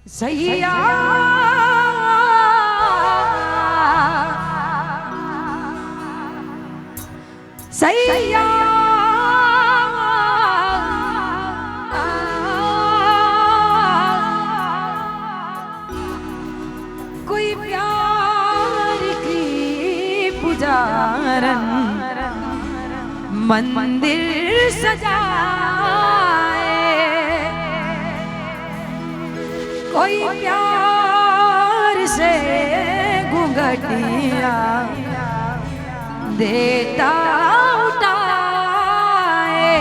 सैया सैया कोई प्यार की पुजारन मंदिर सजाए, कोई प्यार से घूंघटिया देता उठाए।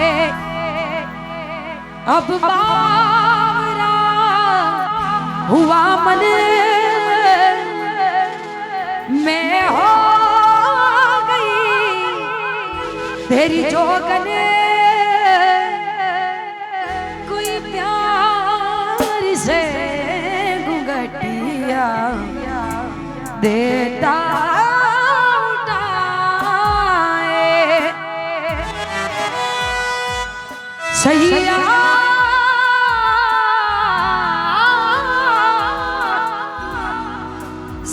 अब बावरा हुआ मन में हो गई तेरी जोगने, कोई प्यार से घूंघटिया देता उठाए। सैया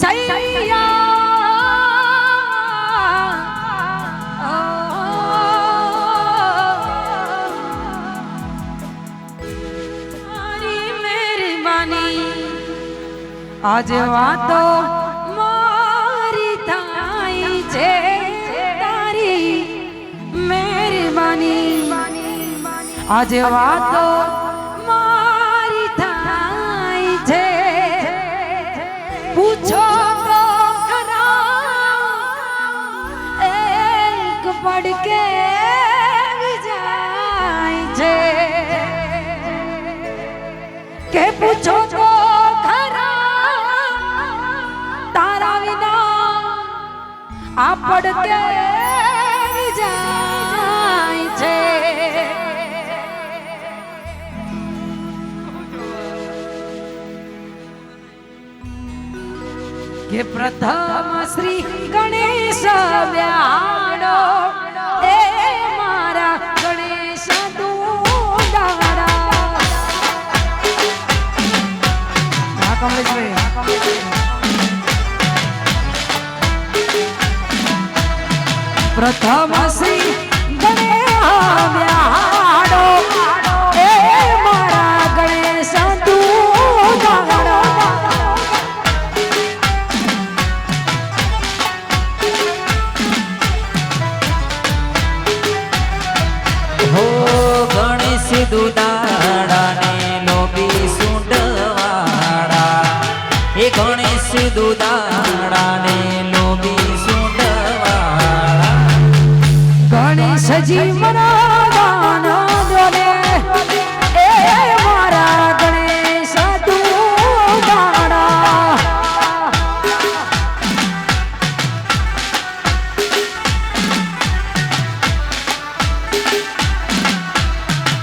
सैया आज वातो मारी थाई छे तारी मेहरबानी, आज वातो मारी थाई छे पूछो तो खरा एक पढ़ के जाय छे के पूछो तो आ पढ़ के जाय छे। के प्रथम श्री गणेश व्याड़ो ए मारा गणेश दूधाड़ा। हाँ कमलेश भाई, प्रथम श्री गणेश व्याड़ो ए मारा गणेश दूधाड़ो। हो गणेश दूधाड़ा ने लोभी सूंढवाड़ा, हे गणेश दूधाड़ा ने लोभी सूंढवाड़ा। गणेश जी मना गाना डोले ए मारा गणेश दूधाड़ा।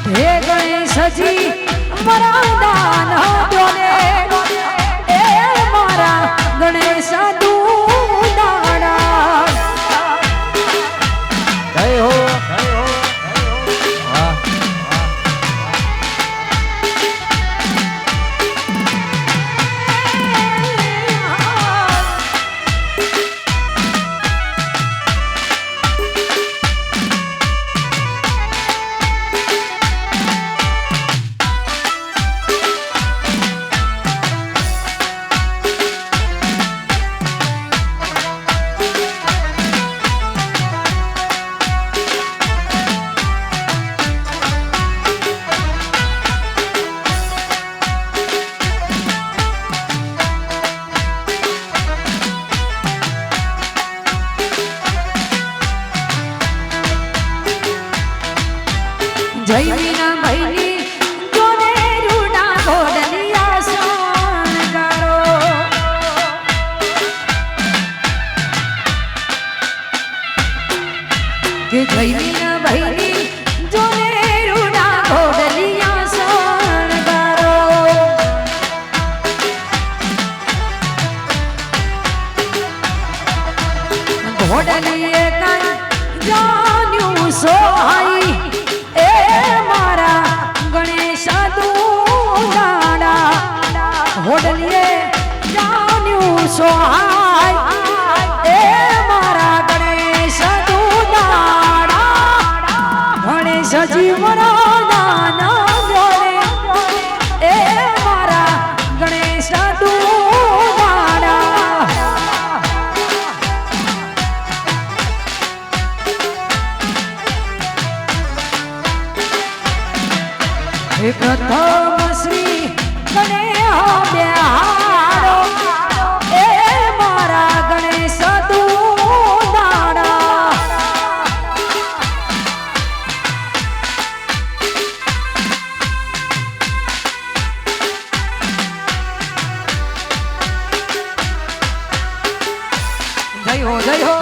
हे गणेश जी मना गाना डोले ए मारा गणेश दूधाड़ा। હોડલીએ જાન્યું સોહાય એ મારા ગણેશ દુદાડા ગણેશજી મારા નાના જોડે એ મારા ગણેશ દુદાડા પ્રથમ શ્રી ગણેશ બિહારો એ મારા ગણેશ દુદાડા જય હો જય હો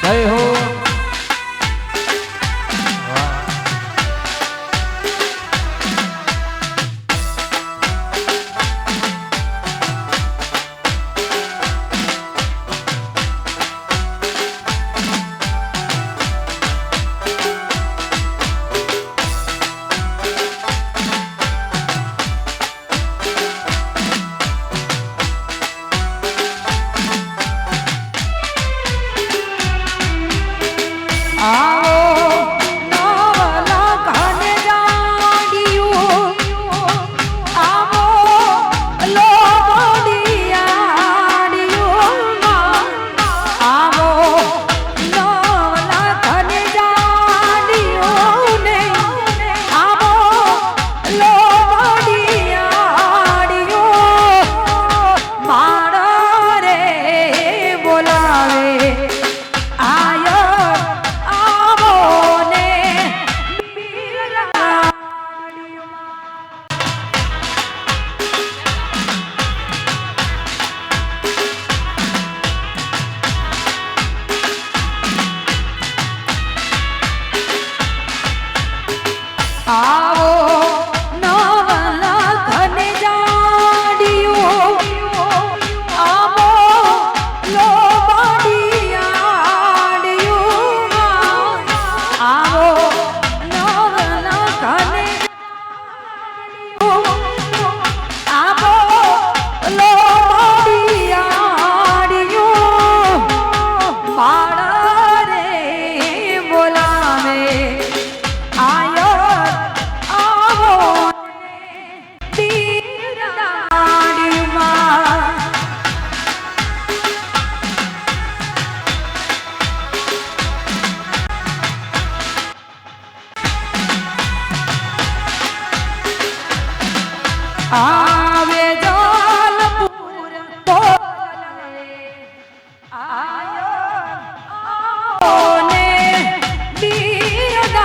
જય હો આવે જલપુર બોલવે આયો ને બિરદાડ્યું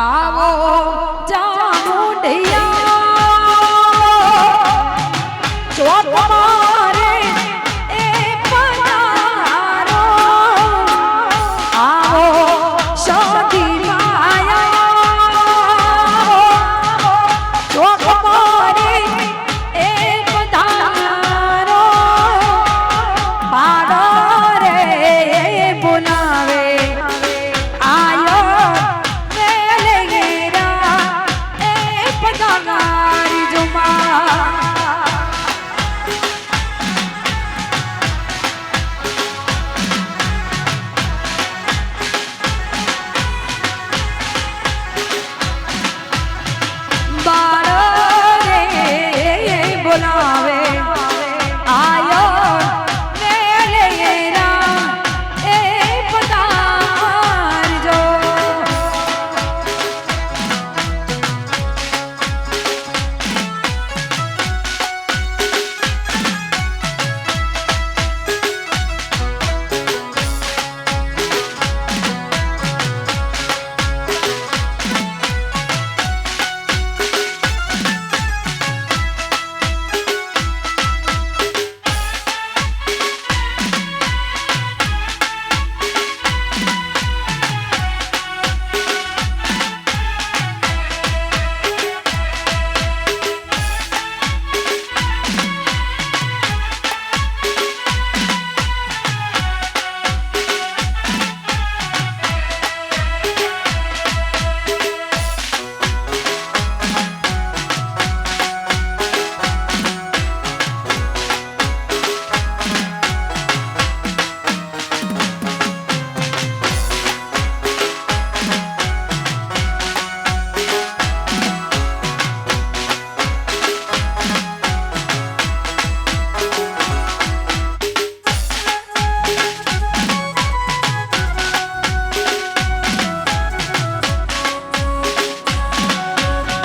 આવો ચામુંડિયા ચોક મારે એ પધારો આવો શાદી માયા ચોક મારે એ પધારો પાડો રે બોલાવે આયો મેલે ગેરા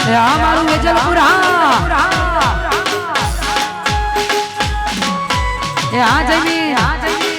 આ મારું વેજલપુર એ આ જમી આ જમી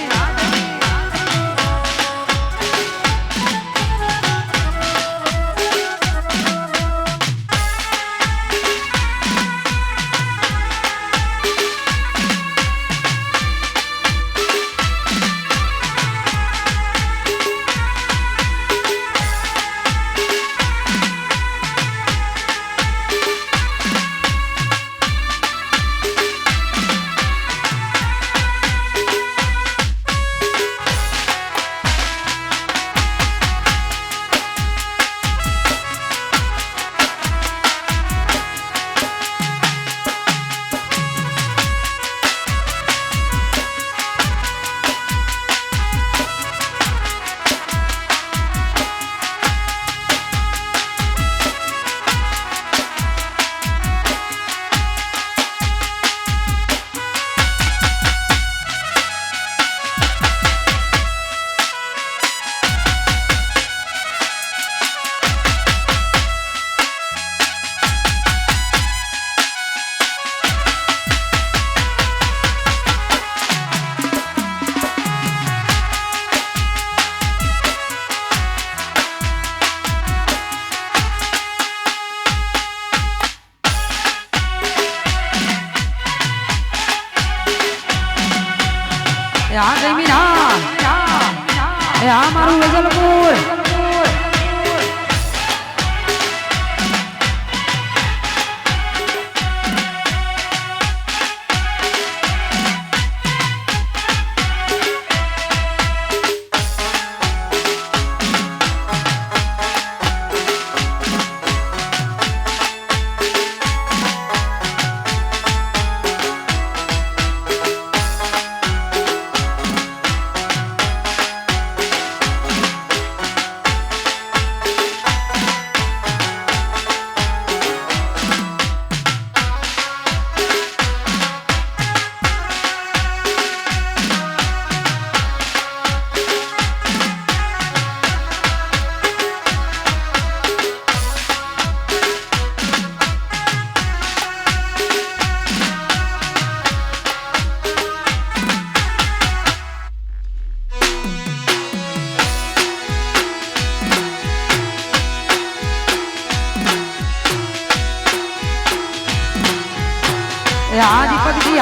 આ મારું વેજલપુર આદિપતિ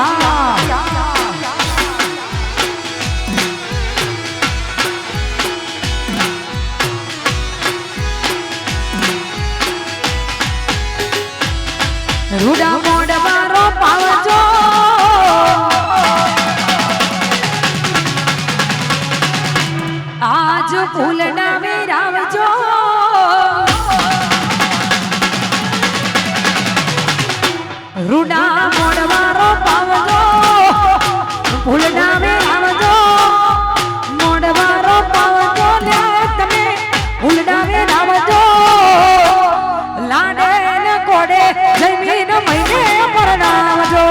રૂડા મોડવારો પાવજો આજ ફૂલના વેરાવજો રૂડા મોડવારો પાવજો ફૂલના વેરાવજો મોડવારો પાવજો લે તમે ફૂલના વેરાવજો લાડે ને કોડે જમીન મહિને પરણાવજો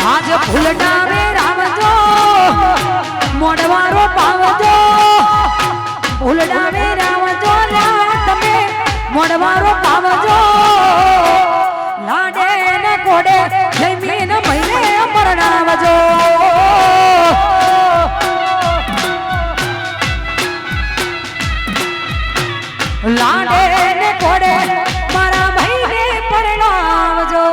આજ ફૂલના વેરાવજો મોડવારો પાવજો ફૂલના વેરાવજો લા તમે મોડવારો પાવજો લાડે ને કોડે જમીન મહિને પરણાવજો લાડે ને કોડે મારા ભાઈને પરણાવજો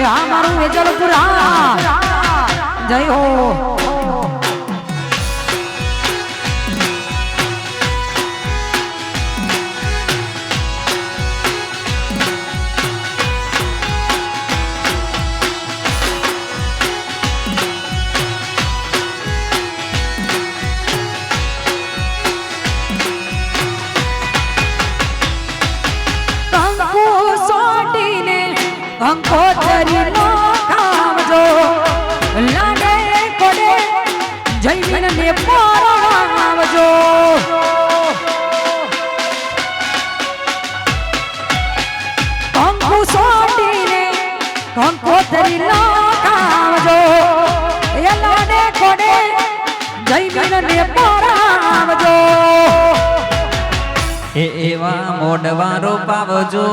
આ મારું વેજલપુર જય હો કંકોતરીનો કામજો લાડે કોડે જૈમિન ને પરણાવજો કંકુ સોટીને કંકોતરીનો કામજો એ લાડે કોડે જૈમિન ને પરણાવજો એવા મોડવા રોપાવજો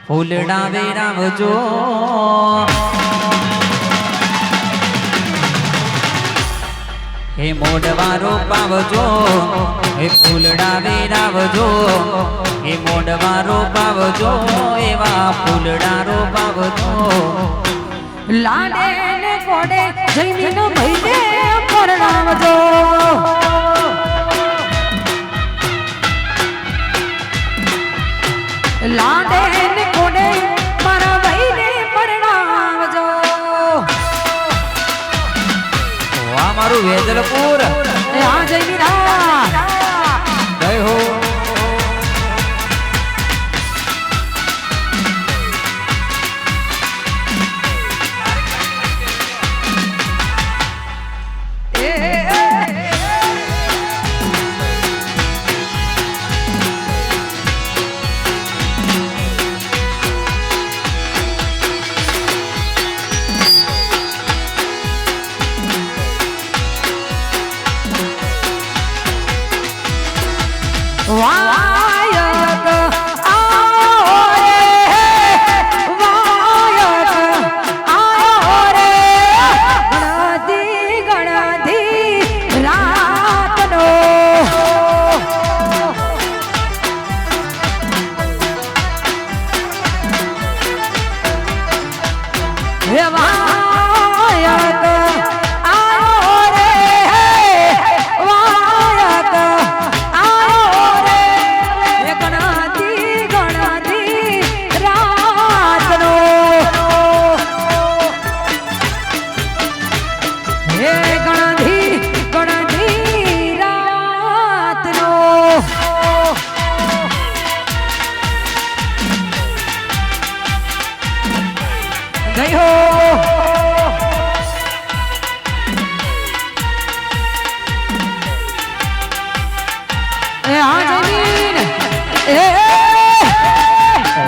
ફૂલડા વેરાવજો હે મોડવા રોપાવજો હે ફૂલડા વેરાવજો હે મોડવા રોપાવજો એવા ફૂલડા રોપાવજો લાડે ને કોડે જૈમિન ભાઈને પરણાવજો લાડે ને કોડે મારા ભાઈને પરણાવજો વાહ મારું વેદલપુર આ જૈમિના જય હો વાયક આયો રે વાયક આયો રે ગણધી રાતનો હે વાયક આયો રે વાયક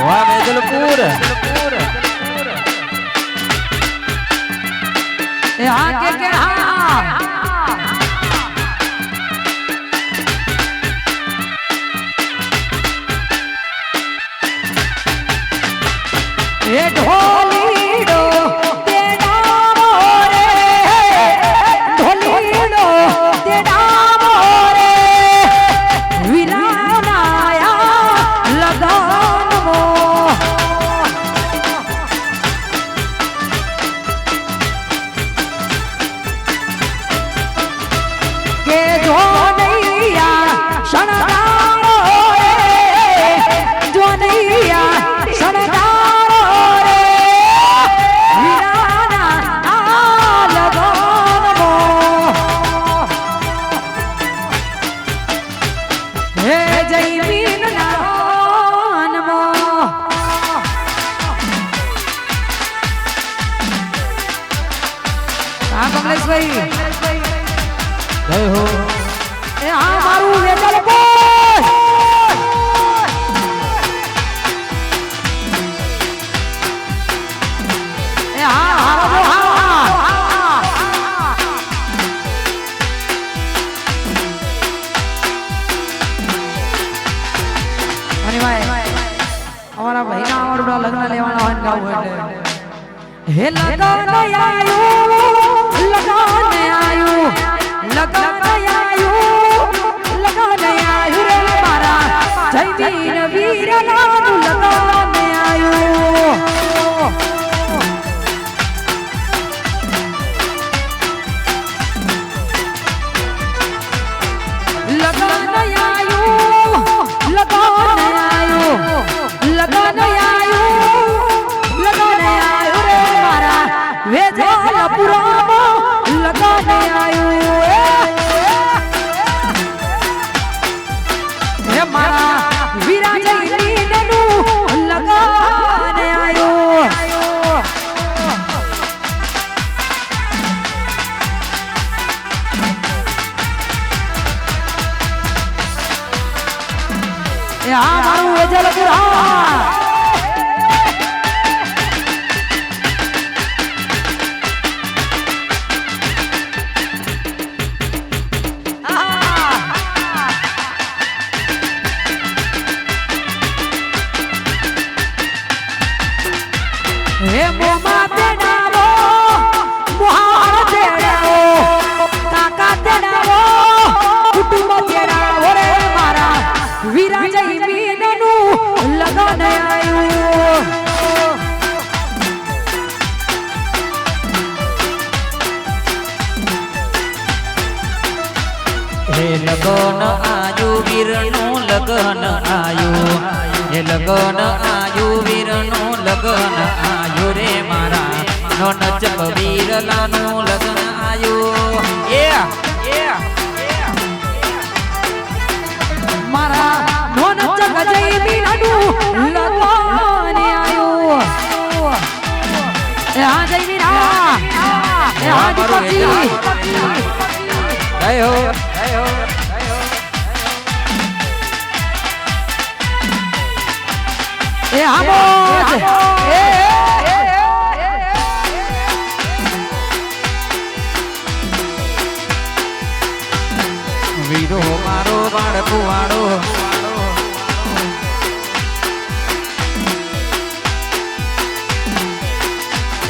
વાહ વેદલપુર ઢોલીડો તેડાવો રે ઢોલીડો તેડાવો રે વિરાનાયા લગાનવો કે જોનૈયા શણગારો રે જોનૈયા શણગારો રે વિરાના આ લગાનવો હે જૈમિન નાનમો આ કમલેશભાઈ જય હો એ આ મારું વેદલપુર એ હા હારો હા અને ભાઈ અમારા ભાઈના આવડું લગ્ન લેવાના હોય ને ગાવું એટલે હે લગન આયું લગન આયું લગન આયું લગન આયું રે મારા જૈમિન વીરનાનું લગન આયું લગન આયું લગન આયું લગન આયું લગન આયું રે મારા વેદલપુરામાં લગન આયું આ મારું વેજલપુર હા હે મોમા તેડાવો મોહાર તેડાવો કાકા તેડાવો કુટુંબ તેડાવો રે મારા વીરા જયમીનનું લગન આયું હે લગન આયુ વીરનું લગન આયુ હે લગન આયુ વીરનું લગન આયુ રે મારા નોનચ વીરલાનું લગન આયુ મારા નોન જગ જયમીનનું લગન આયું એ આ જયમીના એ આ દીપકજી જય હો એ આમોદ વીરો મારો બાળકુવાડો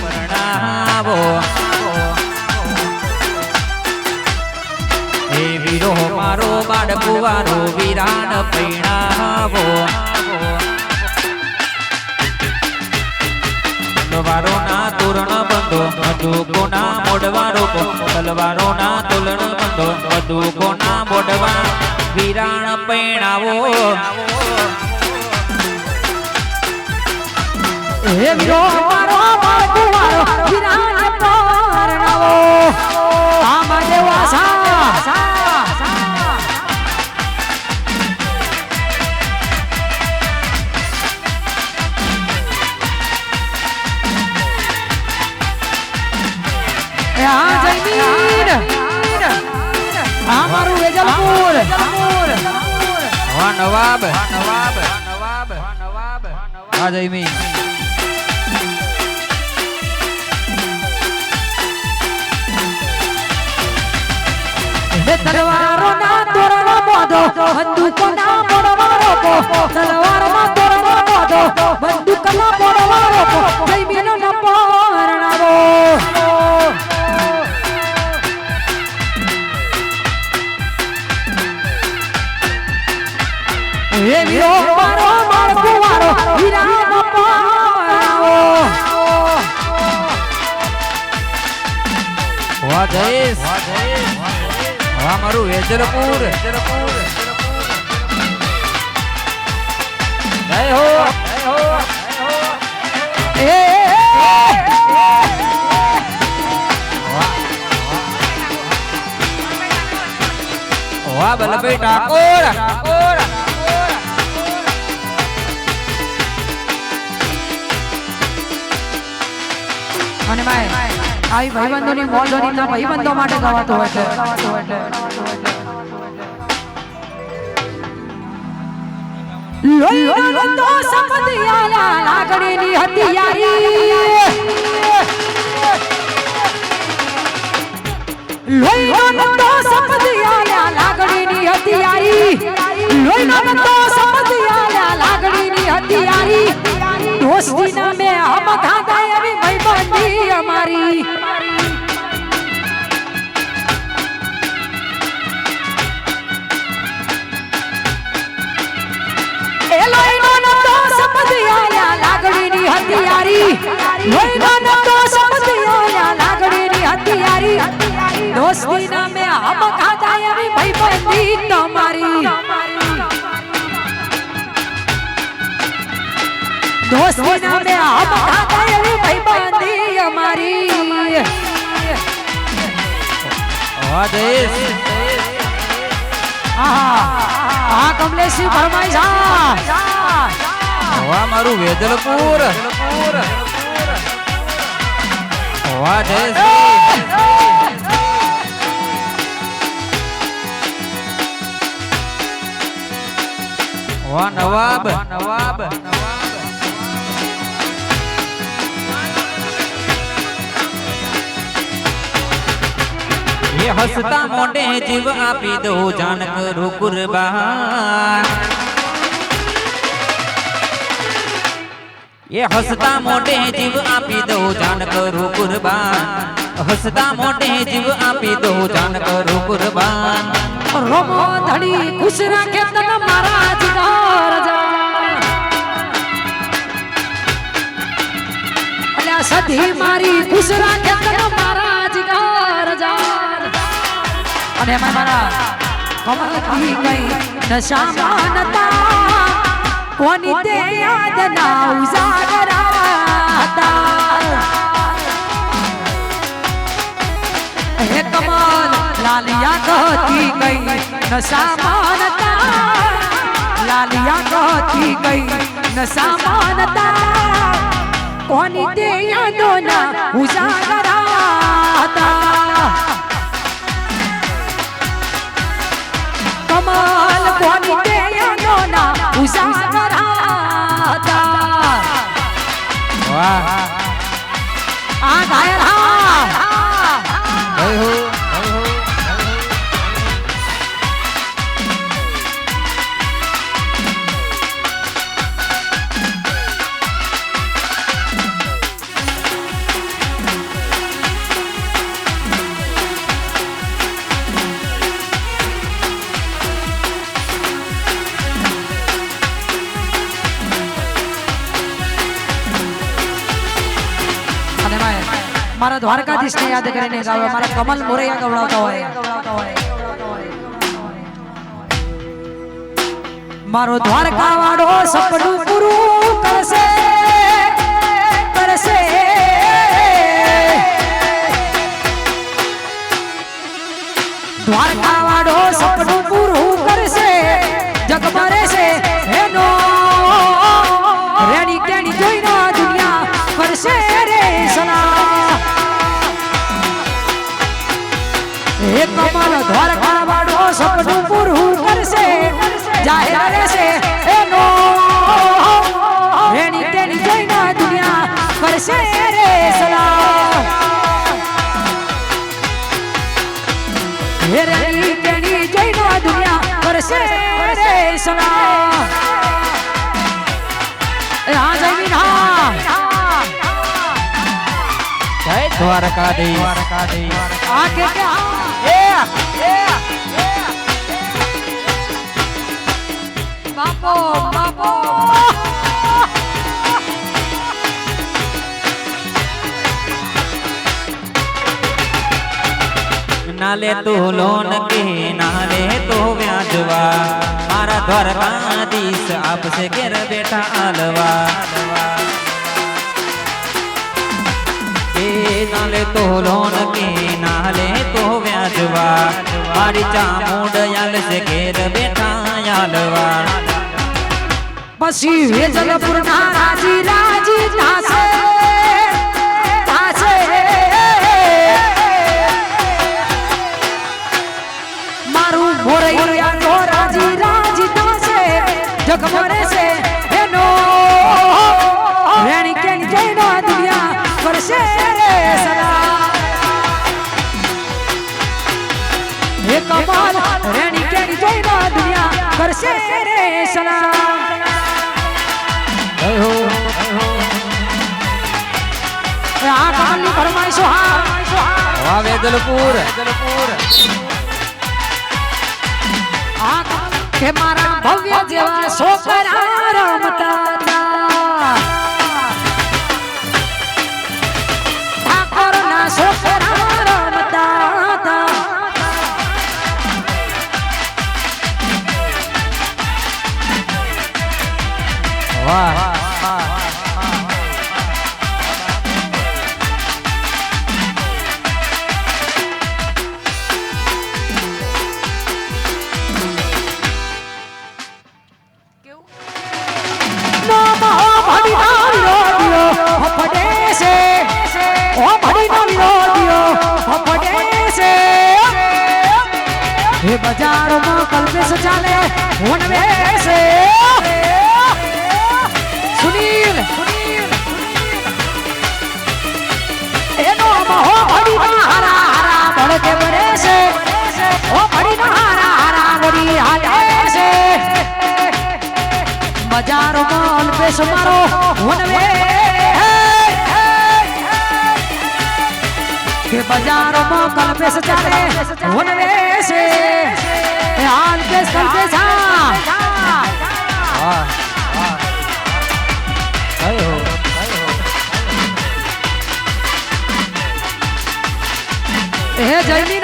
પરણાવો હે વીરો મારો બાળકુવાડો વીરાન પરણાવો તલવારો ના તોરણ બંધો બંદૂકો ના મોડવા રોકો તલવારો ના તોરણ બંધો બંદૂકો ના મોડવા વીરાણ પૈણાવો હે વીરો મારો બાળકુવારો વીરાન પરણાવો આમાં દેવા સા આ જયમીન આ મારું વેજલપુર હવા નવાબ આ જયમી હે તલવારો ના તોરણ બાંધો બંદૂકો ના મોડવા રોકો તલવારો ના તોરણ બાંધો બંદૂક ના મોડવા રોકો જયમીનો ના પરણાવો હે વીરો મારો બાળકુવારો વીરાનો પરણાવો હવા જયેશ હવા મારું વેજલપુર જય હો એ હવા બલભાઈ ઠાકોર અને ભાઈ આવી ભાઈબંધોની મોજોની ના ભાઈબંધો માટે ગવાતો હોય છે લોહીનો તો સપદિયાલા લાગણીની હતિયારી લોહીનો તો સપદિયાલા લાગણીની હતિયારી લોહીનો તો સપદિયાલા લાગણીની હતિયારી દોસ્તી નામે હમ ખાતા એવી ભાઈબંધી અમારી એ લોહીનો તો સપદિયાલા લાગણીની હતિયારી લોહીનો તો સપદિયાલા લાગણીની હતિયારી દોસ્તી નામે હમ ખાતા એવી ભાઈબંધી તમારી દોસ્તી નામે હમ ખાતા એવી ભાઈબંધી અમારી હવા જયેશ આ કમલેશજી ફરમાઈ હવા મારું વેજલપુર હવા જયેશ વાહ નવાબ નવાબ એ હસતા મોઢે જીવ આપી દો જાન કરું કુરબાન એ હસતા મોઢે જીવ આપી દો જાન કરું કુરબાન હસતા મોઢે જીવ આપી દો જાન કરું કુરબાન રોમો ધડી ખુશ રાખે તન મારા જીગર જાન અલ્યા સધી મારી ખુશ રાખે તન મારા જીગર જાન અને મારા કમલ થી ગઈ નશામાં નતા કોની તે યાદ ના ઉજાગરા હતા હે કમલ લાલિયા કહતી ગઈ નશામાં નતા લાલિયા કહતી ગઈ નશામાં નતા કોની તે યાદો ના ઉજાગરા હતા કમલ કોની તે યાદો ના ઉજાગરા હતા વાહ આ ઘાયલ હા જય હો મારા દ્વારકાધીશ ને યાદ કરીને ગાવે મારા કમલ મોરૈયા ગવડાવતા હોય મારો દ્વારકા વાળો સપનું પૂરું કરશે કરશે દ્વારકા વાળો સપનું પૂરું કરશે જગમરે છે એનો રેણી કેણી જોઈને દુનિયા કરશે રે સલામ હે કમલ દ્વારકા વાળો સપનું પૂરું કરશે જાહેર રહેશે એનો રેણી કેણી જોઈને દુનિયા કરશે રે સલામ હે રેણી કેણી જોઈને દુનિયા કરશે રે સલામ આ જમીન હા જય દ્વારકાધીશ આ કે બાપો બાપો નાલે તો લોન કે નાલે તો વ્યાજવા મારા દ્વારકાધીશ આપશે ઘેર બેઠા આલવા એ નાલે તો લોન કે નાલે તો વ્યાજવા મારી ચામુંડ આલશે ઘેર બેઠા આલવા પછી વેજલપુર ના રાજી રાજી થાશે થાશે મારું મોરૈયા તો રાજી રાજી થાશે જગમરે છે એનો રેણી કેણી જોઈને દુનિયા કરશે રે સલામ હે કમલ રેણી કેણી જોઈને દુનિયા કરશે રે સલામ આ કમલની ફરમાઈશો હા વેદલપુર આ કે મારા ભવ્ય જેવા છોકરા રમતા હતા ઠાકોરના છોકરા રમતા હતા વાહ બજારમાં કલ્પેશ ચાલે વનવે છે સુનિલ એનો મહો ભડીના હારા હારા ભડકે બરે છે ઓ ભડીના હારા હારા વડી હાલે છે બજારમાં કલ્પેશ મારો વનવે કે બજારમાં કલ્પેશ ચાલે વનવે છે હાલ કેસ કલ્પેશ હે જયમીન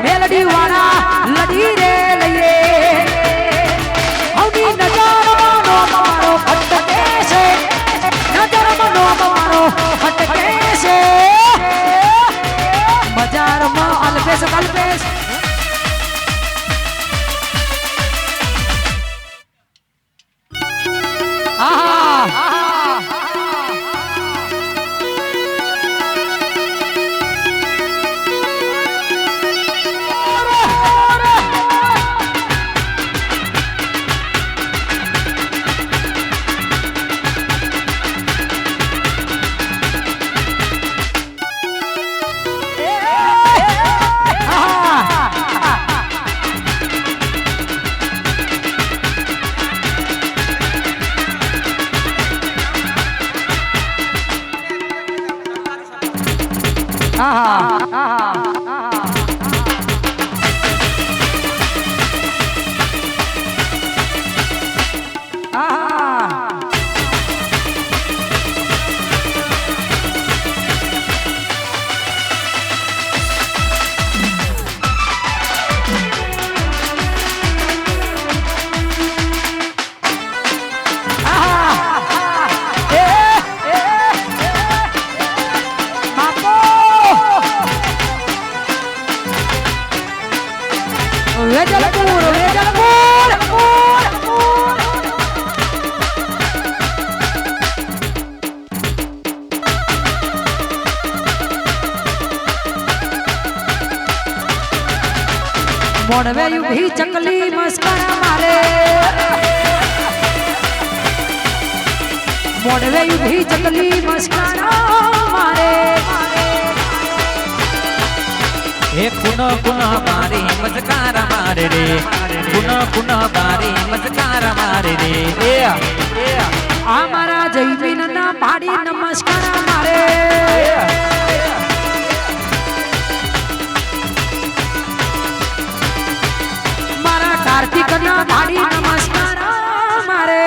મેલડી વાળા લડી રે લઈએ અવની નજરનો મારો ફટકે છે નજરનો મારો ફટકે છે બજારમાં અલ્પેશ કલ્પેશ મોડવે ઉભી ચકલી મસ્કરા મારે મોડવે ઉભી ચકલી મસ્કરા મારે હે કુનો કુનો મારી મસ્કાર મારે રે કુનો કુનો મારી મસ્કાર મારે રે આ મારા જયમીન ના પાડી નમસ્કાર મારે કાર્તિક ના પાડી નમસ્કાર મારે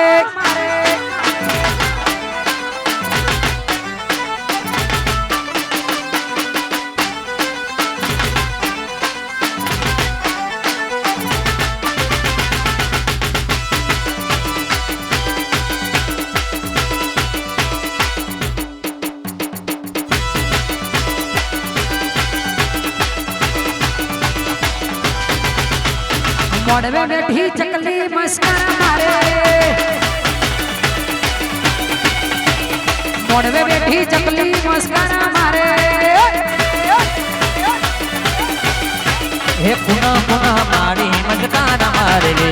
મોડવે બેઠી ચકલી મસ્કરા મારે મોડવે બેઠી ચકલી મસ્કરા મારે હે પુનઃ પુનઃ મારી મસ્કાર મારે રે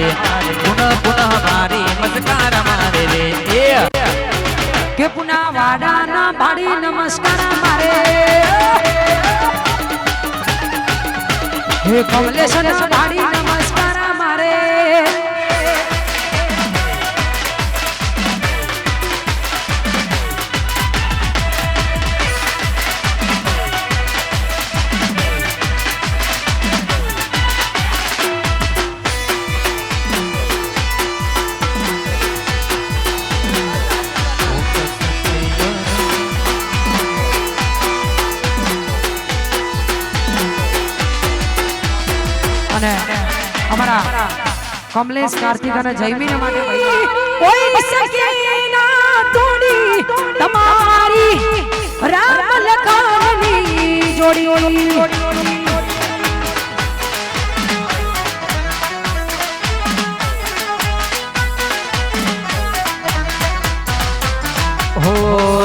પુનઃ પુનઃ મારી મસ્કાર મારે રે કે પુના વાડા ના પાડી નમસ્કાર મારે હે કમલેશ ના પાડી નમસ્કાર મારે અને કમલેશ કાર્તિક અને જયમીને માટે કોઈ શકે ના તોડી તમારી રામ લખનની જોડી હો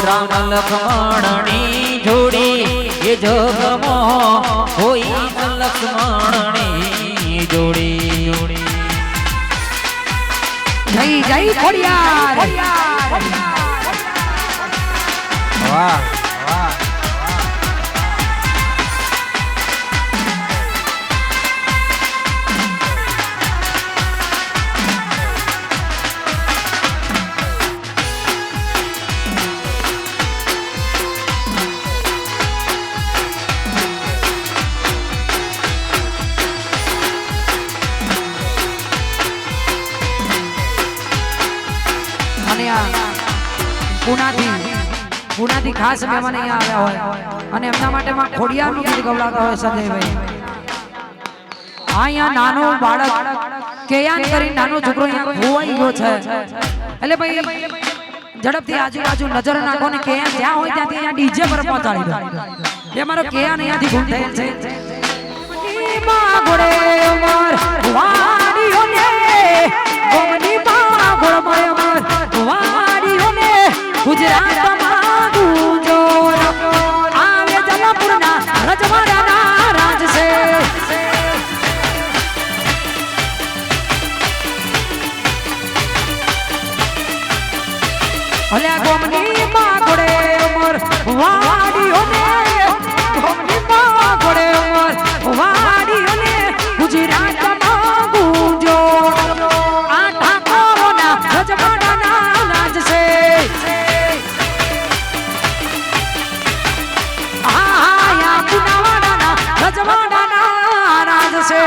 રામ લક્ષ્મણની જોડી એ જગમાં હોય લક્ષ્મણની જોડી જય જય ખોડિયાર વાહ વાહ પુનાથી ખાસ મહેમાન અહીંયા આવ્યા હોય અને એમના માટે માં ખોડિયારનું ગીત ગવડાવતા હોય સંજયભાઈ અહીંયા નાનો બાળક કેયાન કરી નાનો છોકરો અહીંયા ખોવાઈ ગયો છે એટલે ભાઈ ઝડપથી આજુબાજુ નજર નાખો ને કેયાન જ્યાં હોય ત્યાંથી અહીંયા ડીજે પર પહોંચાડી દો એ મારો કેયાન અહીંયાથી ગુમ થયેલ છે માં ઘોડે અમર વાડીઓને ગોમની માં ઘોડ મય અમર વાડીઓને ગુજરાતમાં ગુંજો આવે જમાપુરના રજવાડાના રાજ છે ભલે ગોમની માં ઘોડે અમર વાડીઓને ગોમની માં ઘોડે અમર વાડીઓને ગુજરાતમાં ગુંજો આ ઠાકોરોના રજવાડાના રાજ છે રજવાડાના રાજ છે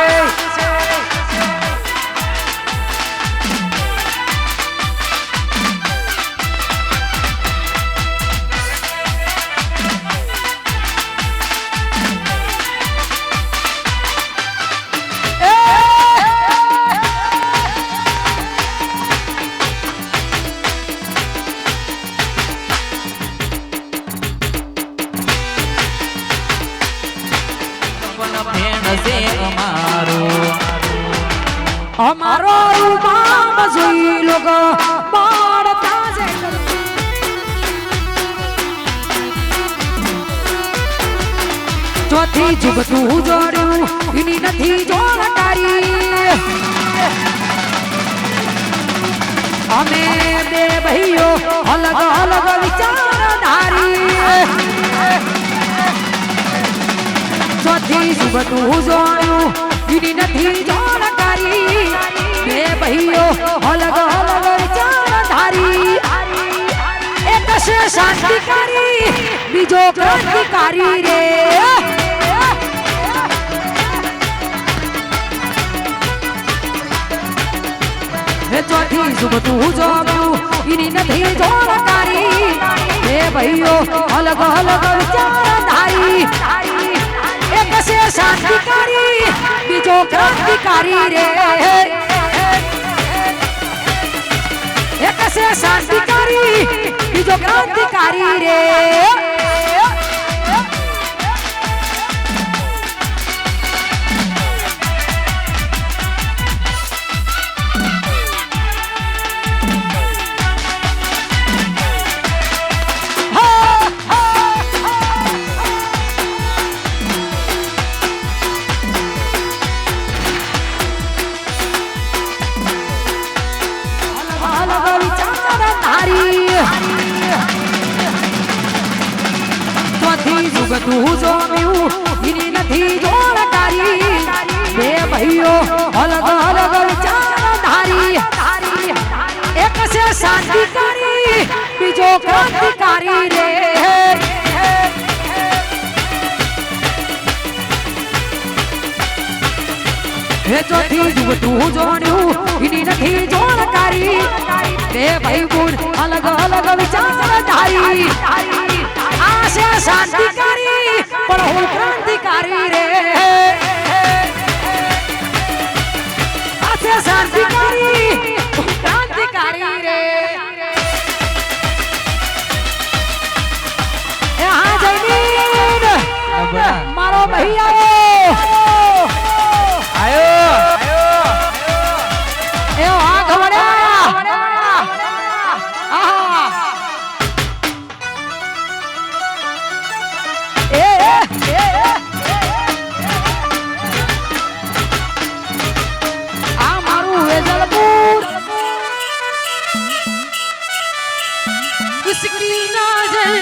અમારો રૂપામ જોઈ લોકો પાડતા છે ચોથી જુગતું જોડ્યું એની નથી જોડતારી અમે બે ભાઈઓ અલગ અલગ વિચારધારી ચોથી જુગતું જોડ્યું એની નથી જોડતારી બે ભાઈઓ અલગ અલગ વિચારધારી એક છે શાંતિકારી બીજો ક્રાંતિકારી રે ચોથી સુબતું જોડ્યું એની નથી જોડતારી બે ભાઈઓ અલગ અલગ વિચારધારી એક છે શાંતિકારી બીજો ક્રાંતિકારી રે એક છે શાંતિકારી બીજો ક્રાંતિકારી રે તું જોયું એની નથી જોડતારી બે ભાઈઓ અલગ અલગ વિચારધારી એક છે શાંતિકારી બીજો ક્રાંતિકારી રે હે ચોથી તું જોડ્યું એની નથી જોડતારી બે ભાઈ ગુણ અલગ અલગ વિચારધારી આશે શાંતિકારી પણ હું ક્રાંતિકારી રે આશે क्रांतिकारी रे हाँ जयमीन मारो भैया आयो ए हाँ खबड़ा उसकी नजर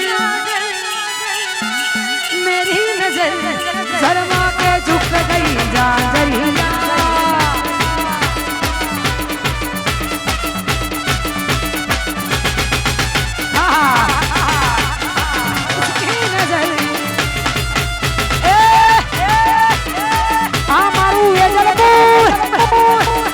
मेरी नजर शर्मा के झुक गई जाजरिया उसकी नजर मारू ये जलपूर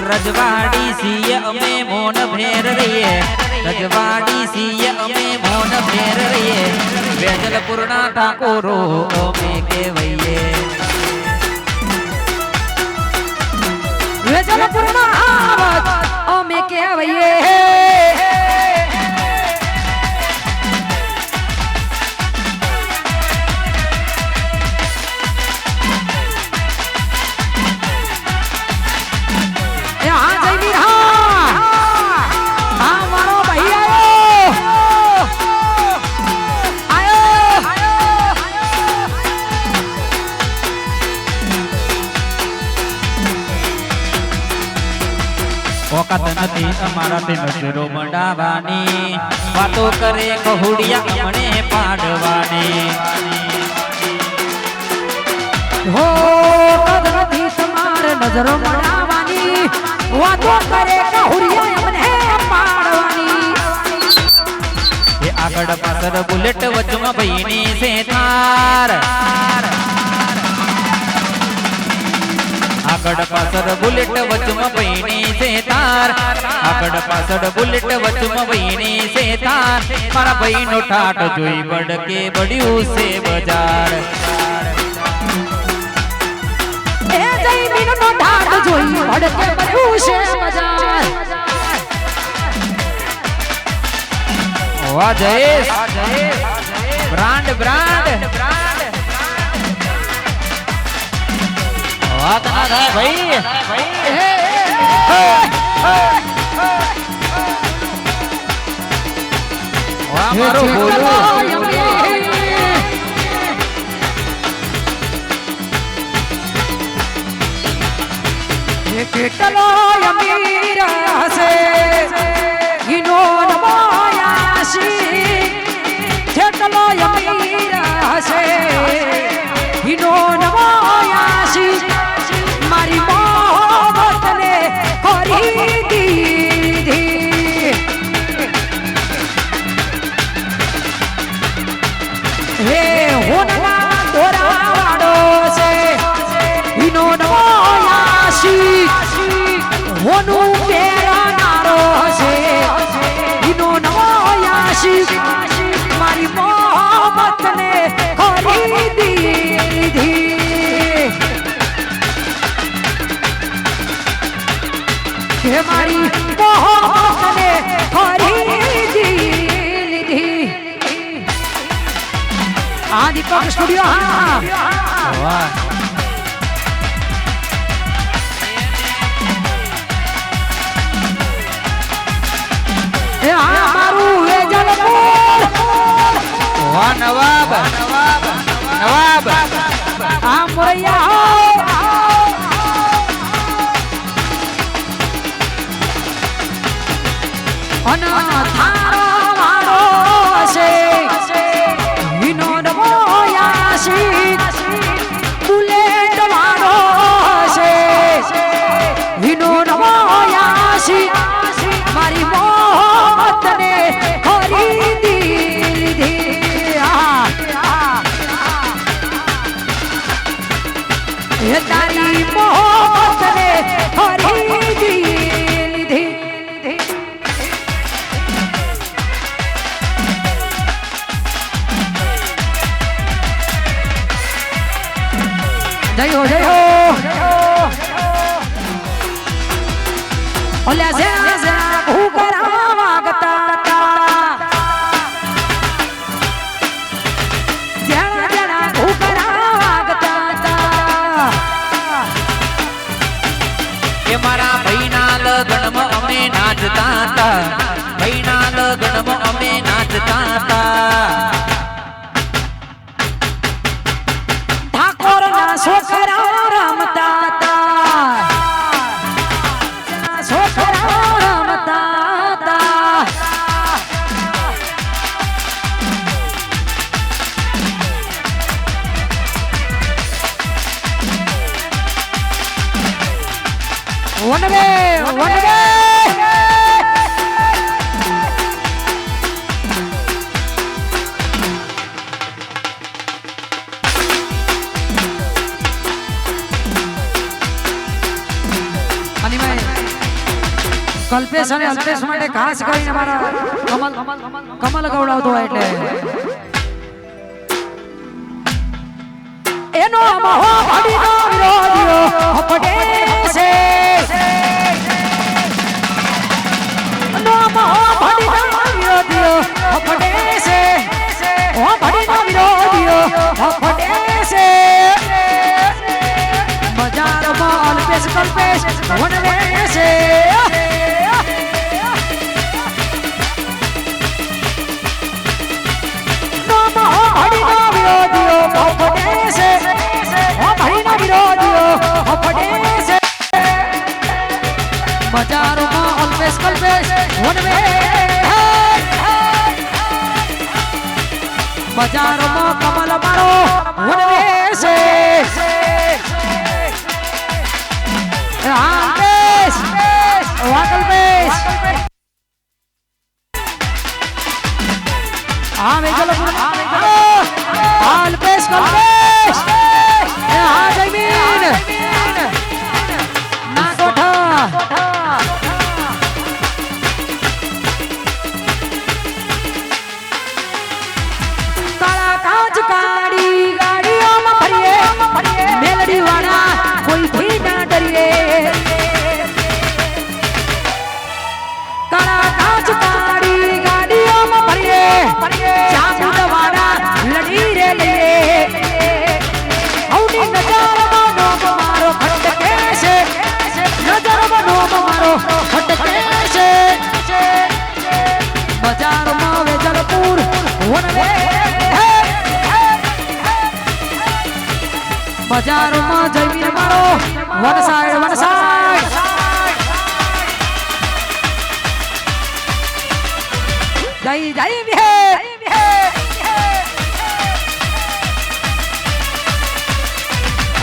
रजवाड़ी सीय में मोन भेर रही है रजवाड़ी सीय में मोन भेर रही है वेजल पूर्णा ठाकुरो में के भैये वेजल पूर्णा ओ में के भैये औकात નથી અમારાથી નજરો મંડાવાની વાતો કરે કહુડિયા અમને પાડવાની હો કદ નથી તમારે નજરો મંડાવાની વાતો કરે કહુડિયા અમને પાડવાની એ આગળ પાછળ બુલેટ વચમાં ભઈની છે થાર આગળ પાછળ બુલેટ વચમાં ભઈની છે તાર આગળ પાછળ બુલેટ વચમાં ભઈની છે તાર મારા ભઈનો ઠાઠ જોઈ બડકે બડ્યું છે બજાર એ જયમીનનો ઠાઠ જોઈ બડકે બડ્યું છે બજાર વાહ જયેશ બ્રાન્ડ બ્રાન્ડ વાત ના થાય ભાઈ વાહ મારો બોલો કેટલો અમીર હશે ઈનો નમાયાશી કેટલો અમીર હશે ઈનો નમાયાશી મારી મોહબ્બતને ખરીદી દીધી હે હોનના દોરાવાડો છે ઈનો નમાયાશી હોનું પેરાનારો હશે ઈનો નમાયાશી મારી મોહબ્બતને ખરીદી દીધી હે મારી મોહબ્બતને ખરીદી લીધી આ દીપક સ્ટુડિયો હા વાહ એ હા મારું વેજલપુર વાહ નવાબ નવાબ નવાબ આ મોરૈયા અન થારો મારો છે વિનોદ મોયાસી બુલેટ મારો છે વિનોદ મોયાસી મારી મોહબ્બતને ખરીદી લીધી એ તારી મોહબ્બતને ખરીદી લીધી જય હો ઓલ્યા ઝેણા હું કરા વાગતા ઝેણા હું કરા વાગતા એ મારા ભાઈના લગ્નમાં અમે નાચતા હતા ભાઈના લગ્નમાં અમે નાચતા હતા ઠાકોરના છોકરા રમતા હતા છોકરા રમતા હતા વનવે વનવે કલ્પેશ અને અલ્પેશ માટે ખાસ કરીને મારા કમલ ગવડાવતો હોય એટલે એનો મહો ભાડીનો વિરોધીઓ હપડે છે એનો મહો ભાડીનો વિરોધીઓ હપડે છે ઓ ભાડીનો વિરોધીઓ હપડે છે બજારમાં અલ્પેશ કલ્પેશ વનવે છે બજારોમાં અલ્પેશ કલ્પેશ વનવે બજારોમાં કમલ મારો વનવે છે અલ્પેશ કલ્પેશ હા વેજલપુર અલ્પેશ કલ્પેશ હા જયમીન ના કોઠા કાળા કાચ કાળી ગાડીઓમાં ફરીએ મેલડી વાળા કોઈથી ના ડરીએ કાળા કાચ કાળી ગાડીઓમાં ફરીએ ચામુંડ વાળા લડી રે લઈએ અવની નજરમાં નોમ મારો ખટકે છે નજરમાં નોમ મારો ખટકે છે બજારમાં વેજલપુર વનવે બજારમાં જયવીર મારો વન સાઈડ જય જય વિહે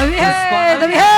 વિહે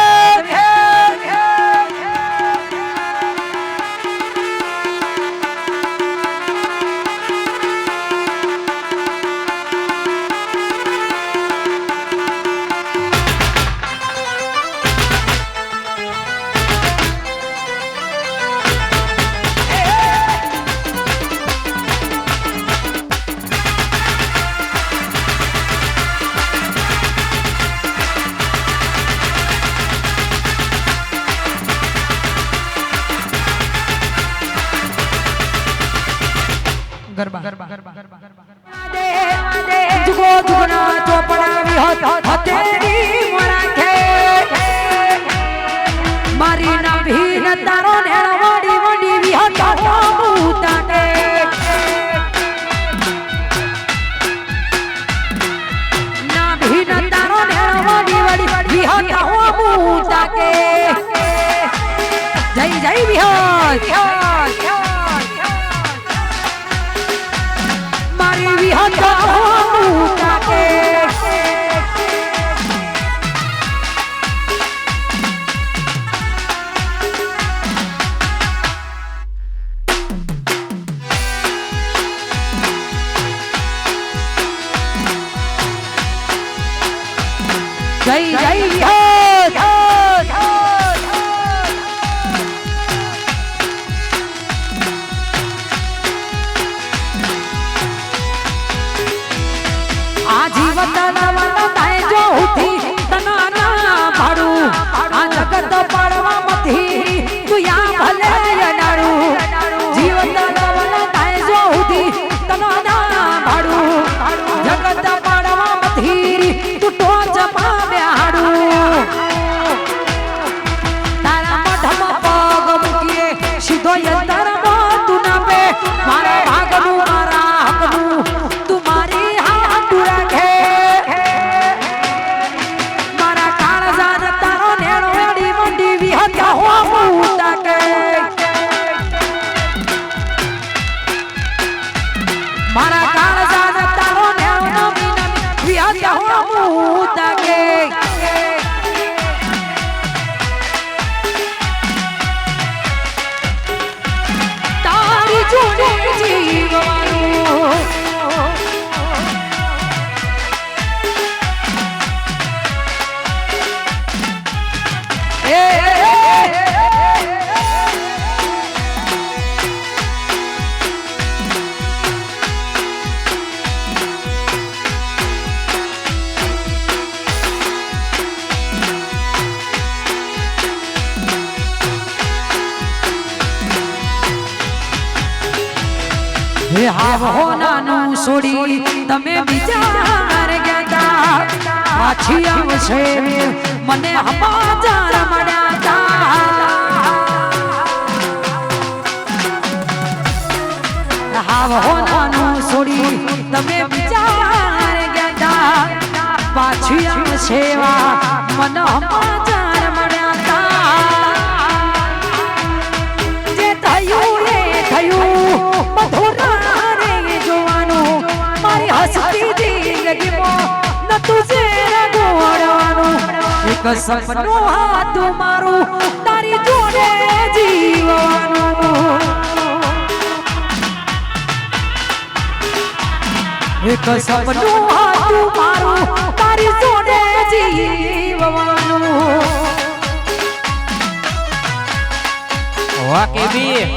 વિહત મારી વિહત હોનું કાકે જય જય વિહત આ જીવન તાય જો ઉઠી તના ના ભાડું આ જગત પાડવા મથી તું યા ભલે અડાડું જીવન તાય જો ઉઠી તના ના ભાડું જગત પાડવા મથી તું ટોચ પામે હાડું તારા મઢમાં પગ મૂકીએ સીધો યંતર તું ના પે મારા ભાગનું મારા હકનું તું મારી હાથ રાખે મારા કાળજાન તારો નેણો એડી મંડી વિહત્યા હો મુતાકે મારા કાળજાન તારો નેણો વિહત્યા હો મુતાકે તારી જોડે જીવવાનું હે હાવ હોનાનું છોડી તમે વિચાર ગયા પાછી આવશે મને સમાચાર મળ્યા તા હાવ હોનાનું છોડી તમે વિચાર ગયા પાછી આવશે મને સમાચાર મળ્યા તા જે થયું એ થયું બધું જોવાનું મારી હસતી જિંદગીમાં ન તુજે રગોડવાનું એક સપનું હતું મારું તારી જોડે જીવવાનું એક સપનું હતું મારું તારી જોડે જીવવાનું વાહ કેવી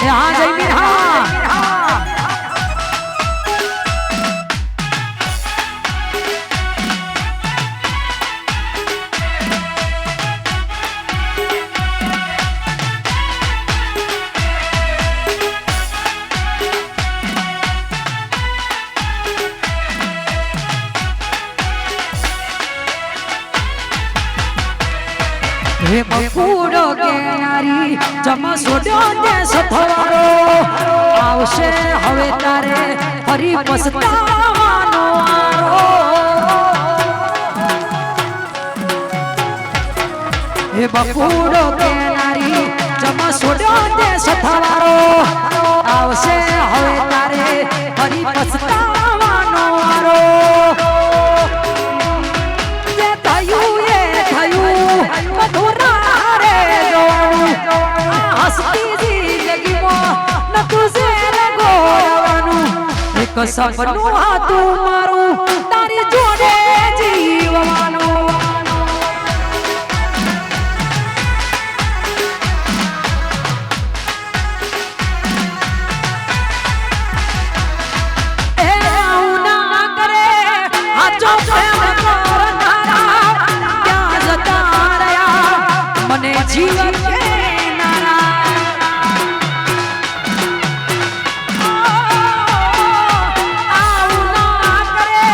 हाँ जयमीन हाँ હે બકુડો કેનારી જમા સોડ્યો ને સથવારો આવશે હવે તારે ફરી પસ્તાવાનો આરો હે બકુડો કેનારી જમા સોડ્યો ને સથવારો આવશે હવે તારે ફરી પસ્તાવાનો આરો જે થયું એ થયું મધુરા રે જોવાનું હસતી જિંદગીમાં ન તુજે રગોડવાનું એક સપનું હતું મારું તારી જોડે જીવવાનું એ ના કરે હાચો પ્રેમ કરનારા ક્યાં જતા રહ્યા મને જીવન આવું ના કરે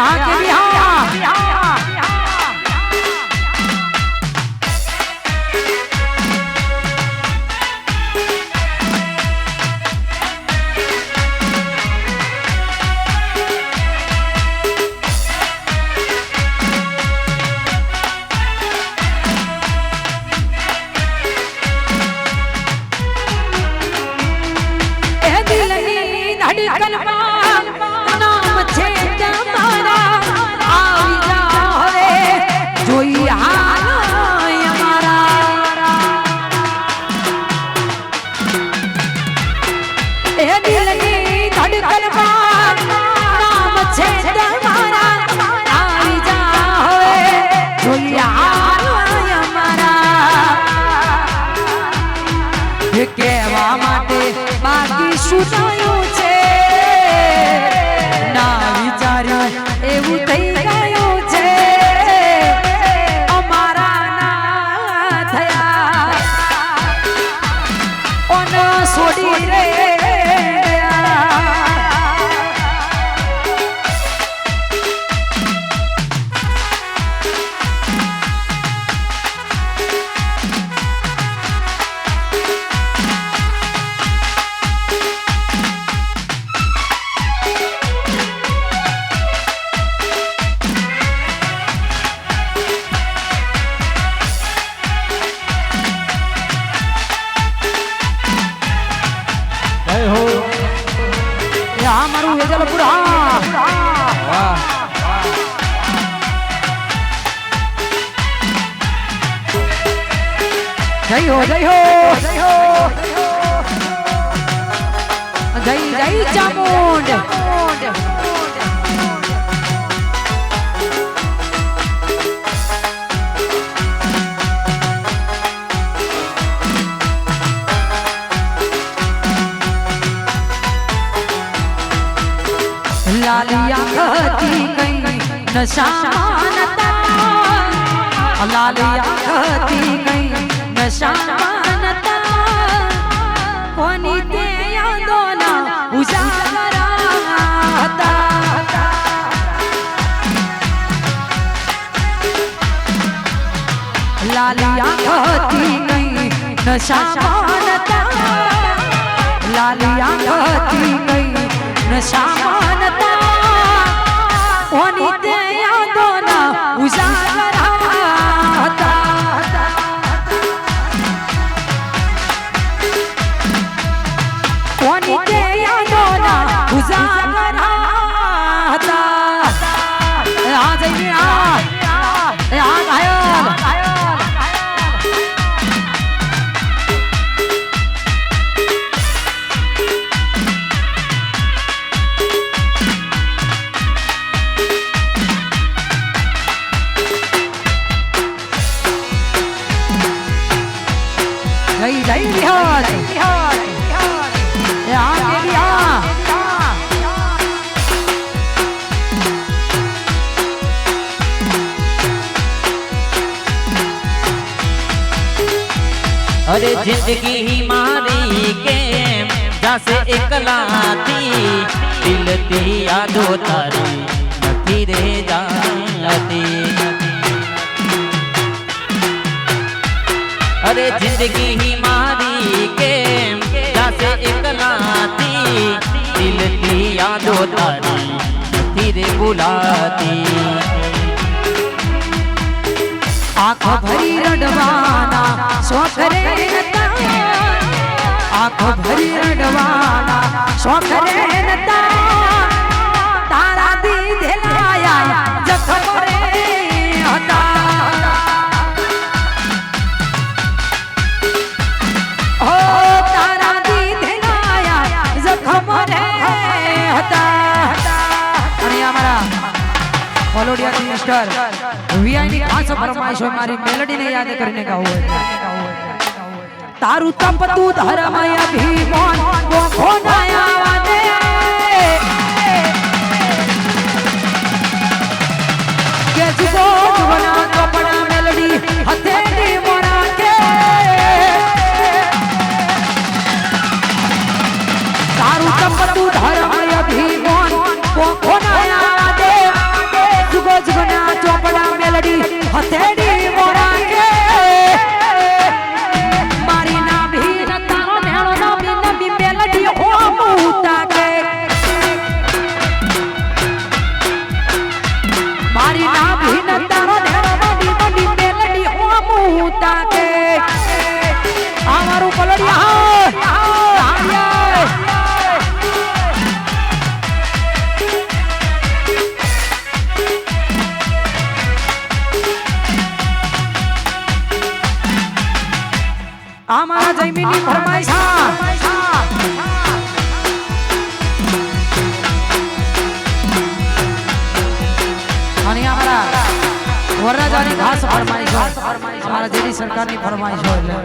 आगे बिहार धड़कन नाम छे તમારા આવી જા હવે જોઈ હાલ અમારા એ દિલની ધડકન નામ છે તમારા આવી જા હવે જોઈ હાલ અમારા એ કહેવા માટે બાકી શું થયું છે એવું થઈ ગયું છે અમારા ના થયા ઓનો છોડી રે મારું વેજલપુર હા જય હો જય હો જય હો જય જય ચામુંડ लालिया कहती गई नशानता लालिया कहती गई नशानता कोनी ते यादोना उजागरा હતા लालिया कहती गई नशानता लालिया कहती गई नशानता ઓની તે યાદોના ઉજાગરા હતા ઓની તે યાદોના ઉજાગરા હતા આ જઈ આ ગાયલ જય જય બિહાર આગે બિહાર अरे जिंदगी ही मारी केम जैसे एकलाती दिल ती यादो तारी नथी रे जाती अरे जिंदगी ही मारी केम जैसे एकलाती दिल की यादो तारी नथी रे बुलाती आँखों भरी रडवाना शौक रे नता आँखों भरी रडवाना शौक रे नता तारा दी दिलाया जखम रे હતા ओ तारा दी दिलाया जखम रे હતા અને અમારા કોલોડિયા મિસ્ટર વીઆઈની ખાસ ફરમાઈશ હોય મારી મેલોડીને યાદ કરીને ગાવું હોય તારું તપતું ધર્મય અભિમાન ગોખો નાયા દે કે જુગો જુગના કપડા મેલોડી હથેળી મોરા કે તારું તપતું ધર્મય અભિમાન ગોખો નાયા દે મામીની ફરમાઈશ અને અમારા વરરાજાની ખાસ ફરમાઈશ અમારા જેડી સરકારની ફરમાઈશ હોય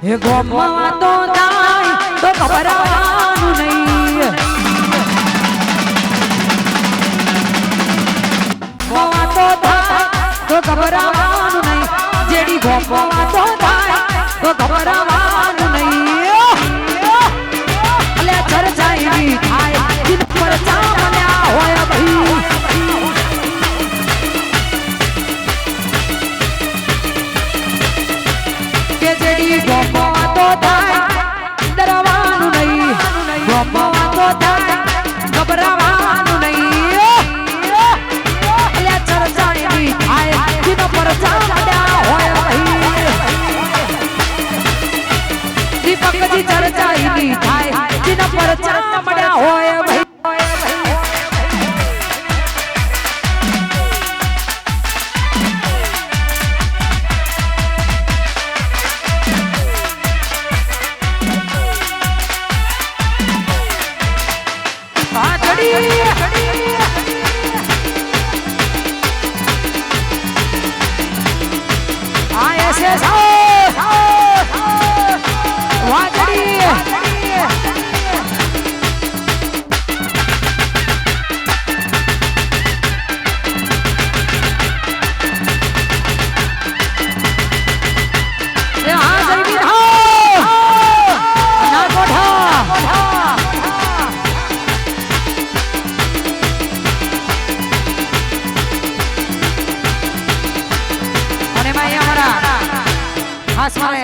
હે ગોમમાં તો જાય તો ખબરવાનું નહીં ગોમા તો થાય તો ખબરવાનું નહીં જેડી ગોમમાં તો થાય તો ખબરવાનું નહીં અલે ચર્ચાઈ થાય દિન પર ચામલ્યા હોય ભાઈ ગોમવા તો થાય ડરવાનું નહીં ગોમવા તો થાય ગભરાવાનું નહીં એટલે ચર્ચાણી થાય દિન પર ચામડ્યા હોય ભાઈ દીપકજી ચર્ચાઈ થાય દિન પર ચામડ્યા હોય ભાઈ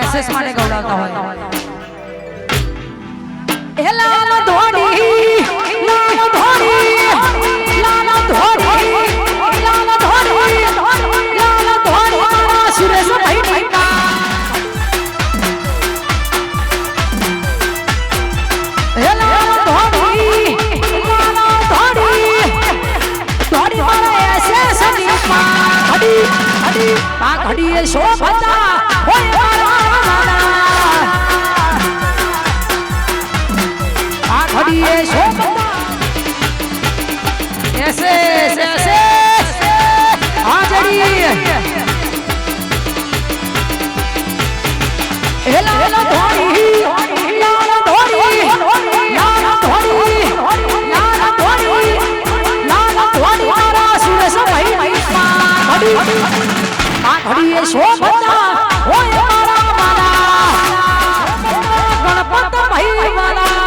એસએસ માટે ગૌડાવતા હોય એ લાલ ધોડી લાલ ધોડી લાલ ધોડી લાલ ધોડી લાલ ધોડી સુરેશ ભાઈ ટીકા એ લાલ ધોડી ધોડી મારા એસએસ ની ઘડી પા ઘડી એ શોભતા હોય ઘડીએ શોભતા એસે એસે હાજરી એ લાલ ધોડી લાલ ધોડી લાલ ધોડી લાલ ધોડી લાલ ધોડી મારા સુરેશ ભાઈ ઘડી આ ઘડીએ શોભતા હોય મારા મારા ગણપત ભાઈ મારા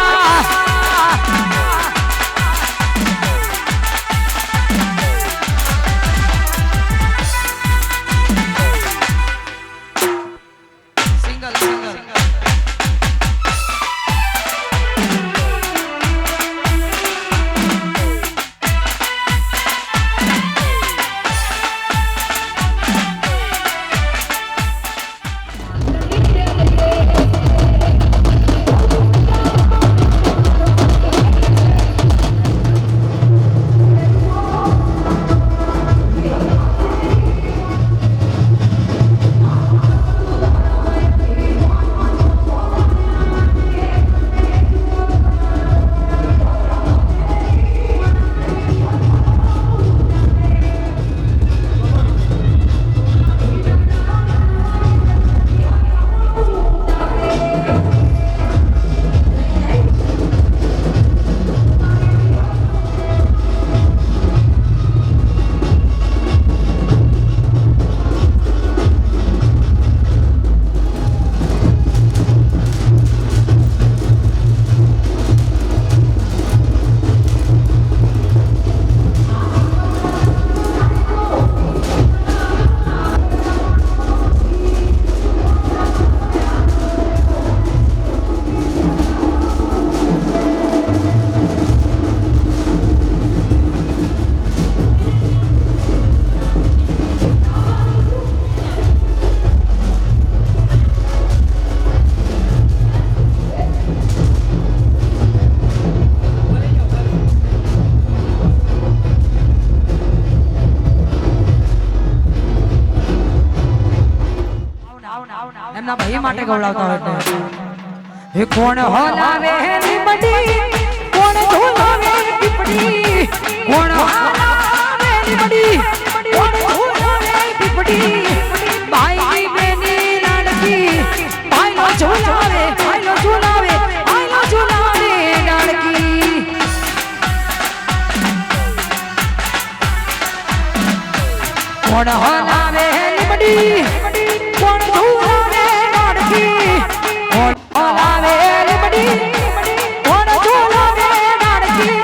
એમના ભાઈ માટે ગવડાવતા હોય એટલે હે કોણ હલાવે લીમડી કોણ ઝુલાવે પીપડી કોણ હલાવે લીમડી કોણ ઝુલાવે પીપડી ભાઈ બેની લાડકી ભાઈનો ઝુલાવે ભાઈનો ઝુલાવે ભાઈનો ઝુલાવે લાડકી કોણ હલાવે લીમડી કોણ ઝુલાવે લાડકી કોણ હલાવે લીમડી કોણ ઝુલાવે લાડકી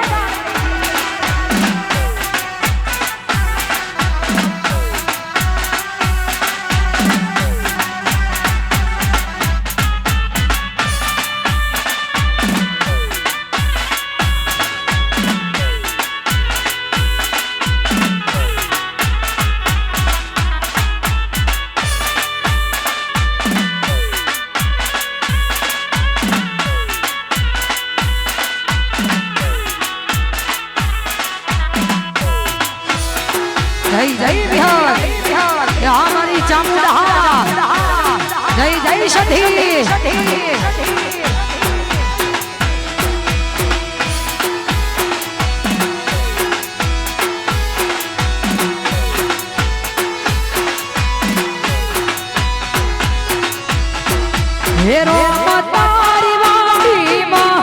जय जय बिहार ये हमारी चामुंडा जय जय सती हे रोमतारी वाडी मां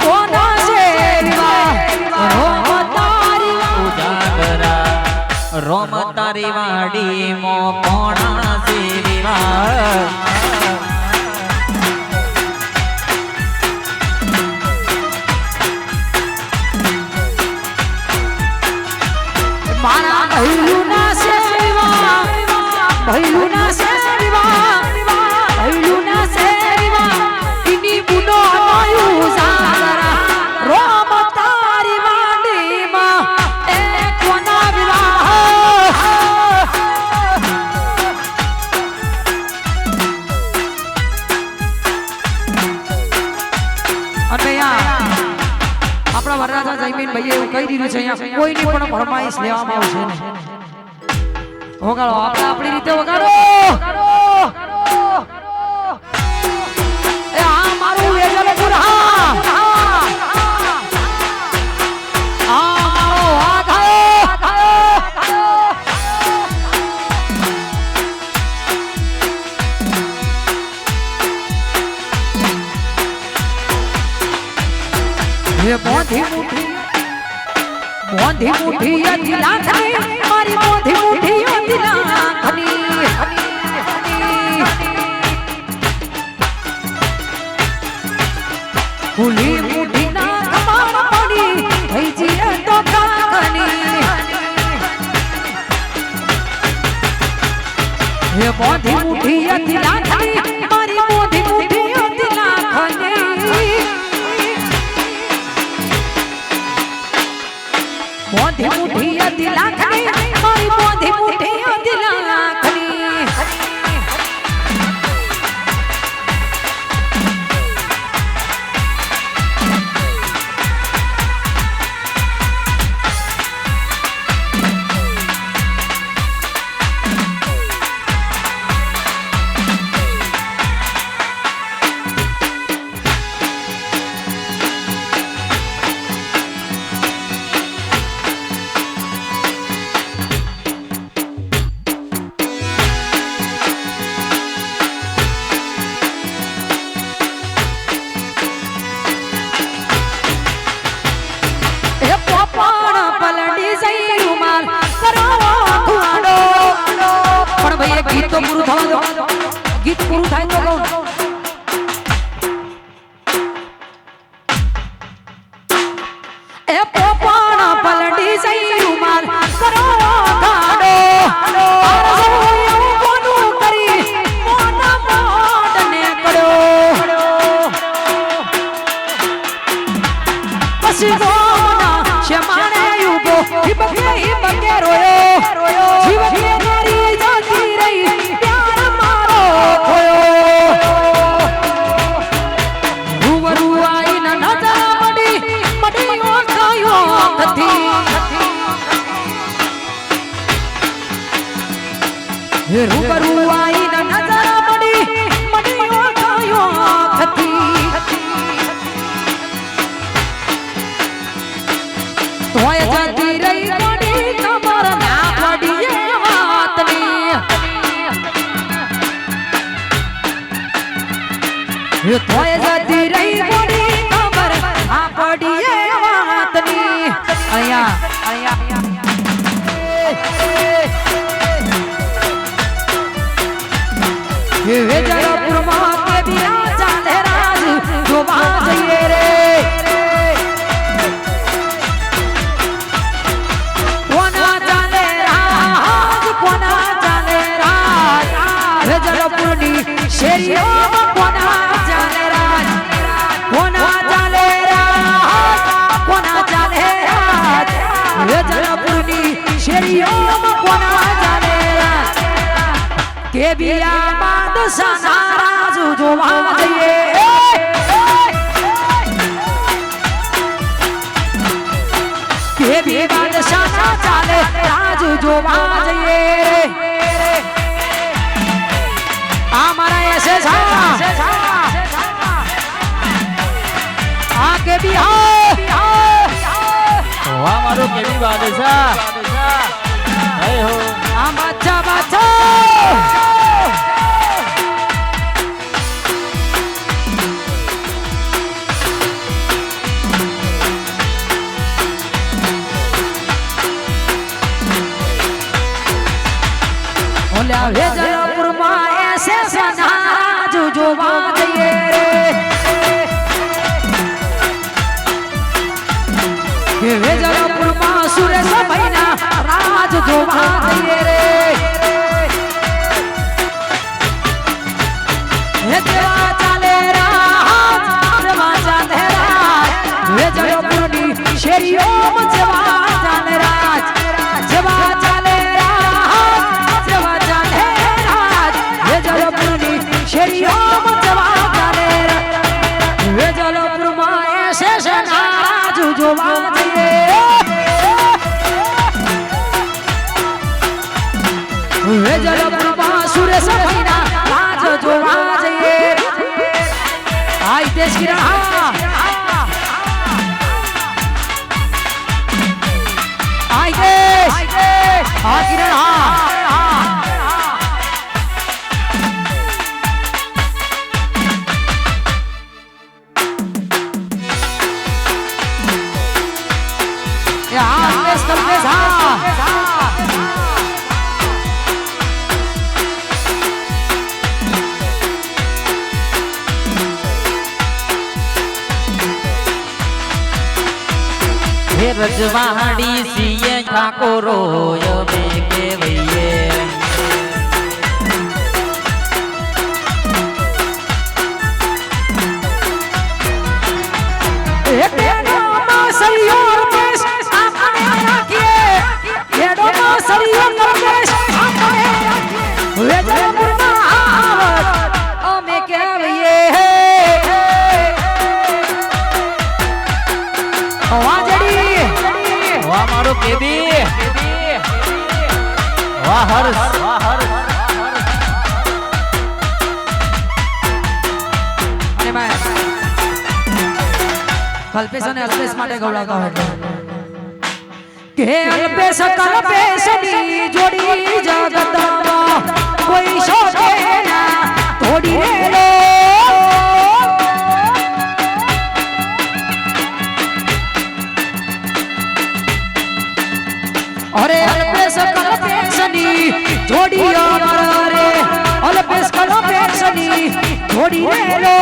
कोना से विवाह रोमतारी ઉજાગરા રોમ તારી વાડી મો કોણા સે વિવાહ મારા ભૈલુના છે વિવાહ ભૈલુના છે વિવાહ ભૈલુના છે વિવાહ ઇની બુનો માયું સાગરા રોમ તારી વાડીમાં એ કોના વિવાહ અને આપણા વરરાજા જયમીન ભાઈએ એવું કહી દીધું છે અહીંયા કોઈની પણ ફરમાઈશ લેવામાં આવશે નહીં વગાડો આપણે આપણી રીતે વગાડો એ આ મારું વેજલપુર હા મારો હાથ ये मोधी मुठी दिला खनी मारी मोधी मुठी दिला खनी फूली मुठी ना कमाल पड़ी भई जी तो काखनी ये मोधी मुठी दिला खनी मारी मोधी मुठी दिला खनी मोधी मुठी दिला खनी मारी मोधी मुठी दिला खनी गीत तो पूરું થવા દો ગીત પૂરું થાય તો કહું એ પોપણ પલડી જઈ રૂમાલ કરો કાડો આરસો કોનું કરી મોના મોડને કરો પછી ગોના શમાણે યુગો હિબકે રોયો જીવકે મારી જાતી રહી પ્યાર મારો ખોયો રૂબરૂ આઈને નજર મડી ઓળખાયો નથી રૂબરૂ આઈને નજર મડી શેરીઓમાં કોના ચાલે રાજ કોના ચાલે રાજ કોના ચાલે રાજ હે જલપુરની શેરીઓમાં કોના ચાલે રાજ કે બિયા બાદશાહના રાજુ જોવા જઈએ કે બી બાદશાહના ચાલે રાજુ જોવા જઈએ આ મારા એસે આ કે બી વાહ મારો કેવી બાદશાહ હે હો આ બાદશાહ બાદશાહ ઓલા વેજલપુરમાં એસે સનાજ જોવા જઈએ કે વેજલપુરમાં સુરેશ ભાઈના રાજ જોવા જઈએ રે હે દેવા ચાલે રાજ દેવા ચાલે રાજ વેજલપુરની શેરીઓમાં જેવા ચાલે રાજ જેવા ચાલે શેરીઓમાં જવા ચાલે વેજલપુરમાં એસે સનાજ જોવા જઈએ વેજલપુરમાં સુરેશ ભાઈના રાજ જોવા જઈએ આઈ દેશ કિરણ આઈ દેશ હા કિરણ હા રજવાડી સિંહ ઠાકોરો યમે કેવઈએ વાહ મારો કેદી વાહ હર્ષ કલ્પેશ અને અલ્પેશ માટે ગૌડાતા હોય કે અલ્પેશ કલ્પેશની જોડી જગતમાં કોઈ શોધે ના થોડી રેલો અરે અલ્પેશ કલ્પેશની જોડી અમર રે અલ્પેશ કલ્પેશની જોડી રેલો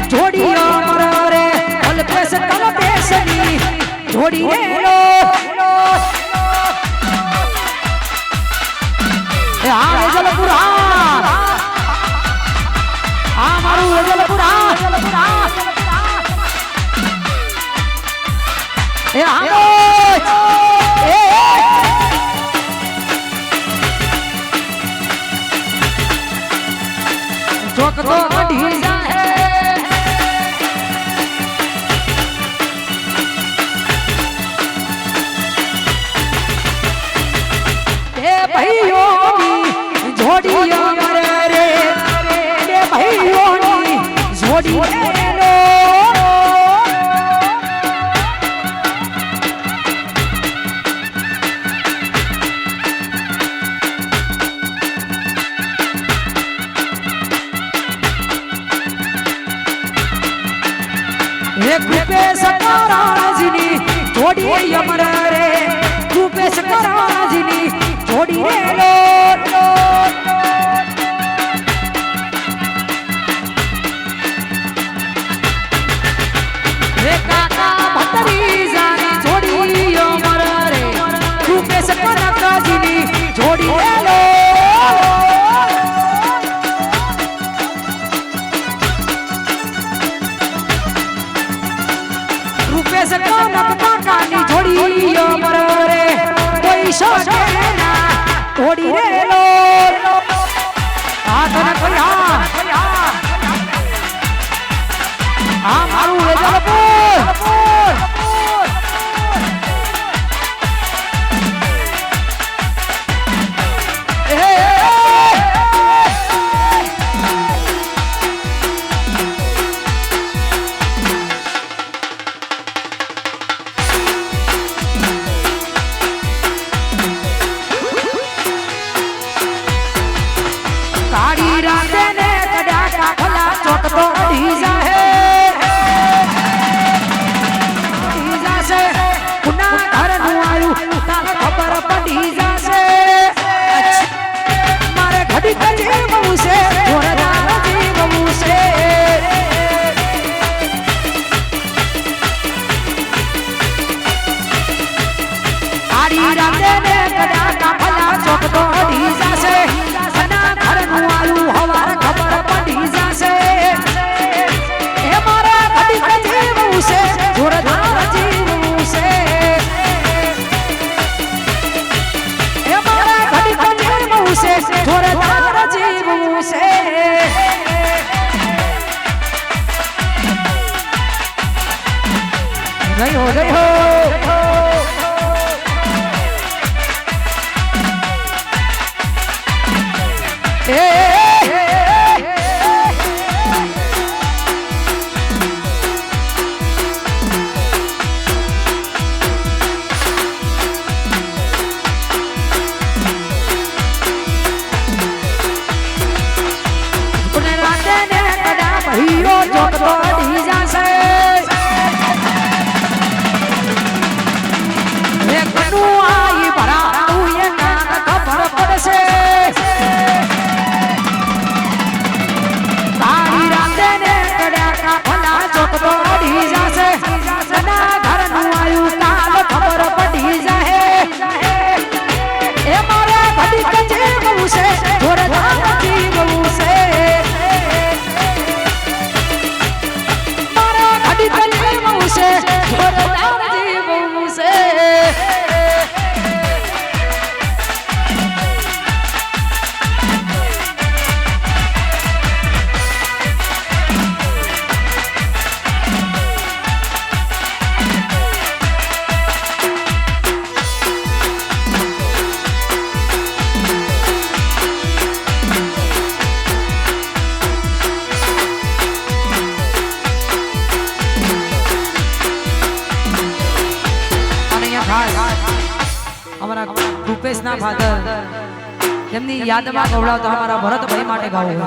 જોડી અમર રે અલ્પેશ કલ્પેશની જોડી રેલો એ આ વેજલપુર આ મારું વેજલપુર એ આમો એ ચોક તો અઢી જાય એ ભાઈઓની જોડી અમર રે એ ભાઈઓની જોડી રેલો રૂપેશ કરાજીની જોડી અમર રે રૂપેશ કરાજીની જોડી રે લો રે કાકા ભત્રીજાની જોડી અમર રે રૂપેશ કરાજીની જોડી રે લો રૂપેશ કાકાની જોડી અમર રે કોઈ શકે ના જોડી રે લો આ તને કર્યા આ મારું વેજલપુર કાળી રાતે ને કડા કાફલા ચોક તો અડી જાહે અડી જાશે કુના ઘર નું આયું તારે ખબર પડી જાશે મારે ઘડી કરી બહુ છે જોરદાર જીવ બહુ છે કાળી રાતે ને કડા કાફલા ચોક તો અડી જાશે હવાર ખબર પડી જશે એ મારા ઘડી જીવું છે જોરદાર જીવું છે એ મારા ઘડી જીવું છે જોરદાર જીવું છે જય હો હીરો ચોક તો અડી જાશે એ કનુ આઈ ભરાવું એ કાન ખબર પડશે તારી રાતે ને કડ્યા કાફલા ચોક તો અડી જાશે સના ઘર નું આયું કાલ ખબર પડી જાહે એ મારા ઘડી કજે બહુ છે જોરદાર જીવું છે જોરદાર જીવું છે અમારા રૂપેશ ના ફાધર તેમની યાદમાં ગવડાવતા અમારા ભરતભાઈ માટે ગાવું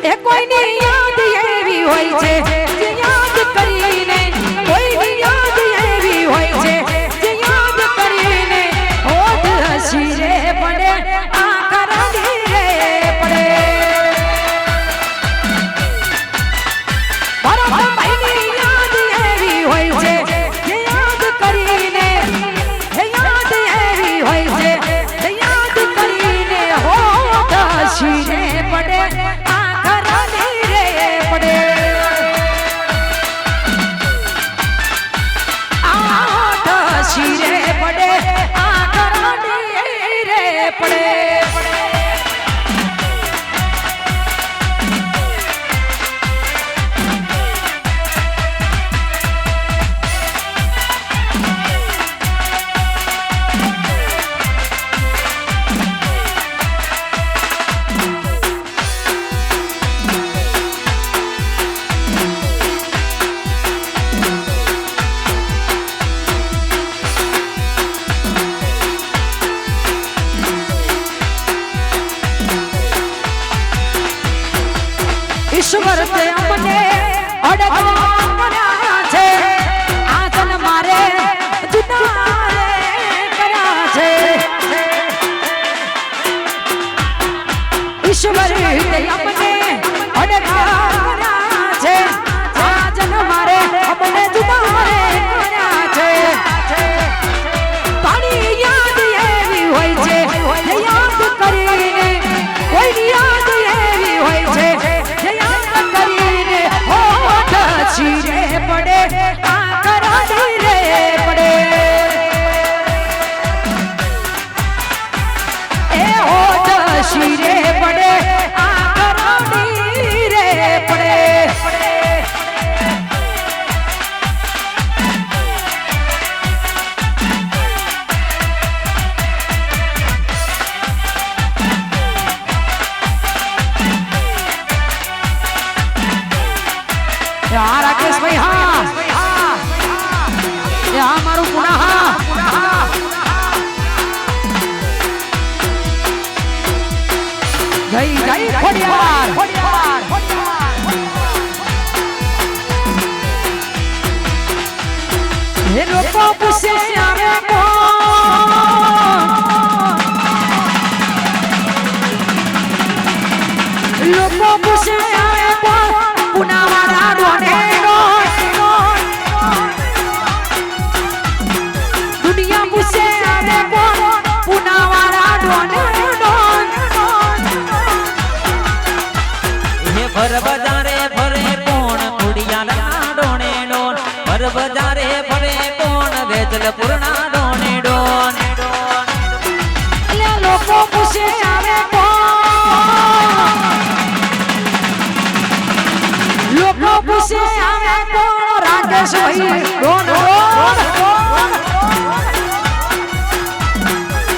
એ કોઈની યાદ એવી હોય છે જે યાદ કરીને કોઈની યાદ એવી હોય છે જે યાદ કરીને હોઠ હસી રે પડે આંખ રડી રે પડે ભરતભાઈની યાદ એવી હોય છે જે યાદ કરીને યાદ એવી હોય છે યાદ કરીને હોઠ હસી રે પડે આંખ રડી રે પડે હોઠ હસી રે પડે આંખ રડી રે પડે ઈશ્વર તે અમને અડગા રીત અમને અડકાયા છે આજન મારે અમને જુદા રે કર્યા છે તારી યાદ એવી હોય છે જે યાદ કરીને કોઈ યાદ એવી હોય છે જે યાદ કરીને હોઠ છીરે પડે આ કરાડી રે પડે એ હોઠ છીરે પડે આ કરાડી રે પડે राकेश भाई हाँ मारू पुनः जय जय खोडियार ये लोगों पूछे आवे लोगों पूछे आवे पुनः वाला रोने दुनिया मुझसे आवे पुनः वाला रोने ये भर बजारे भरे कोण कुड़िया डोने डोन भर बजारे भरे कोण वेचल पूर्णा डोने डोन ले लोगों मुझसे आवे लोगों मुझसे आवे राकेश भाई डोन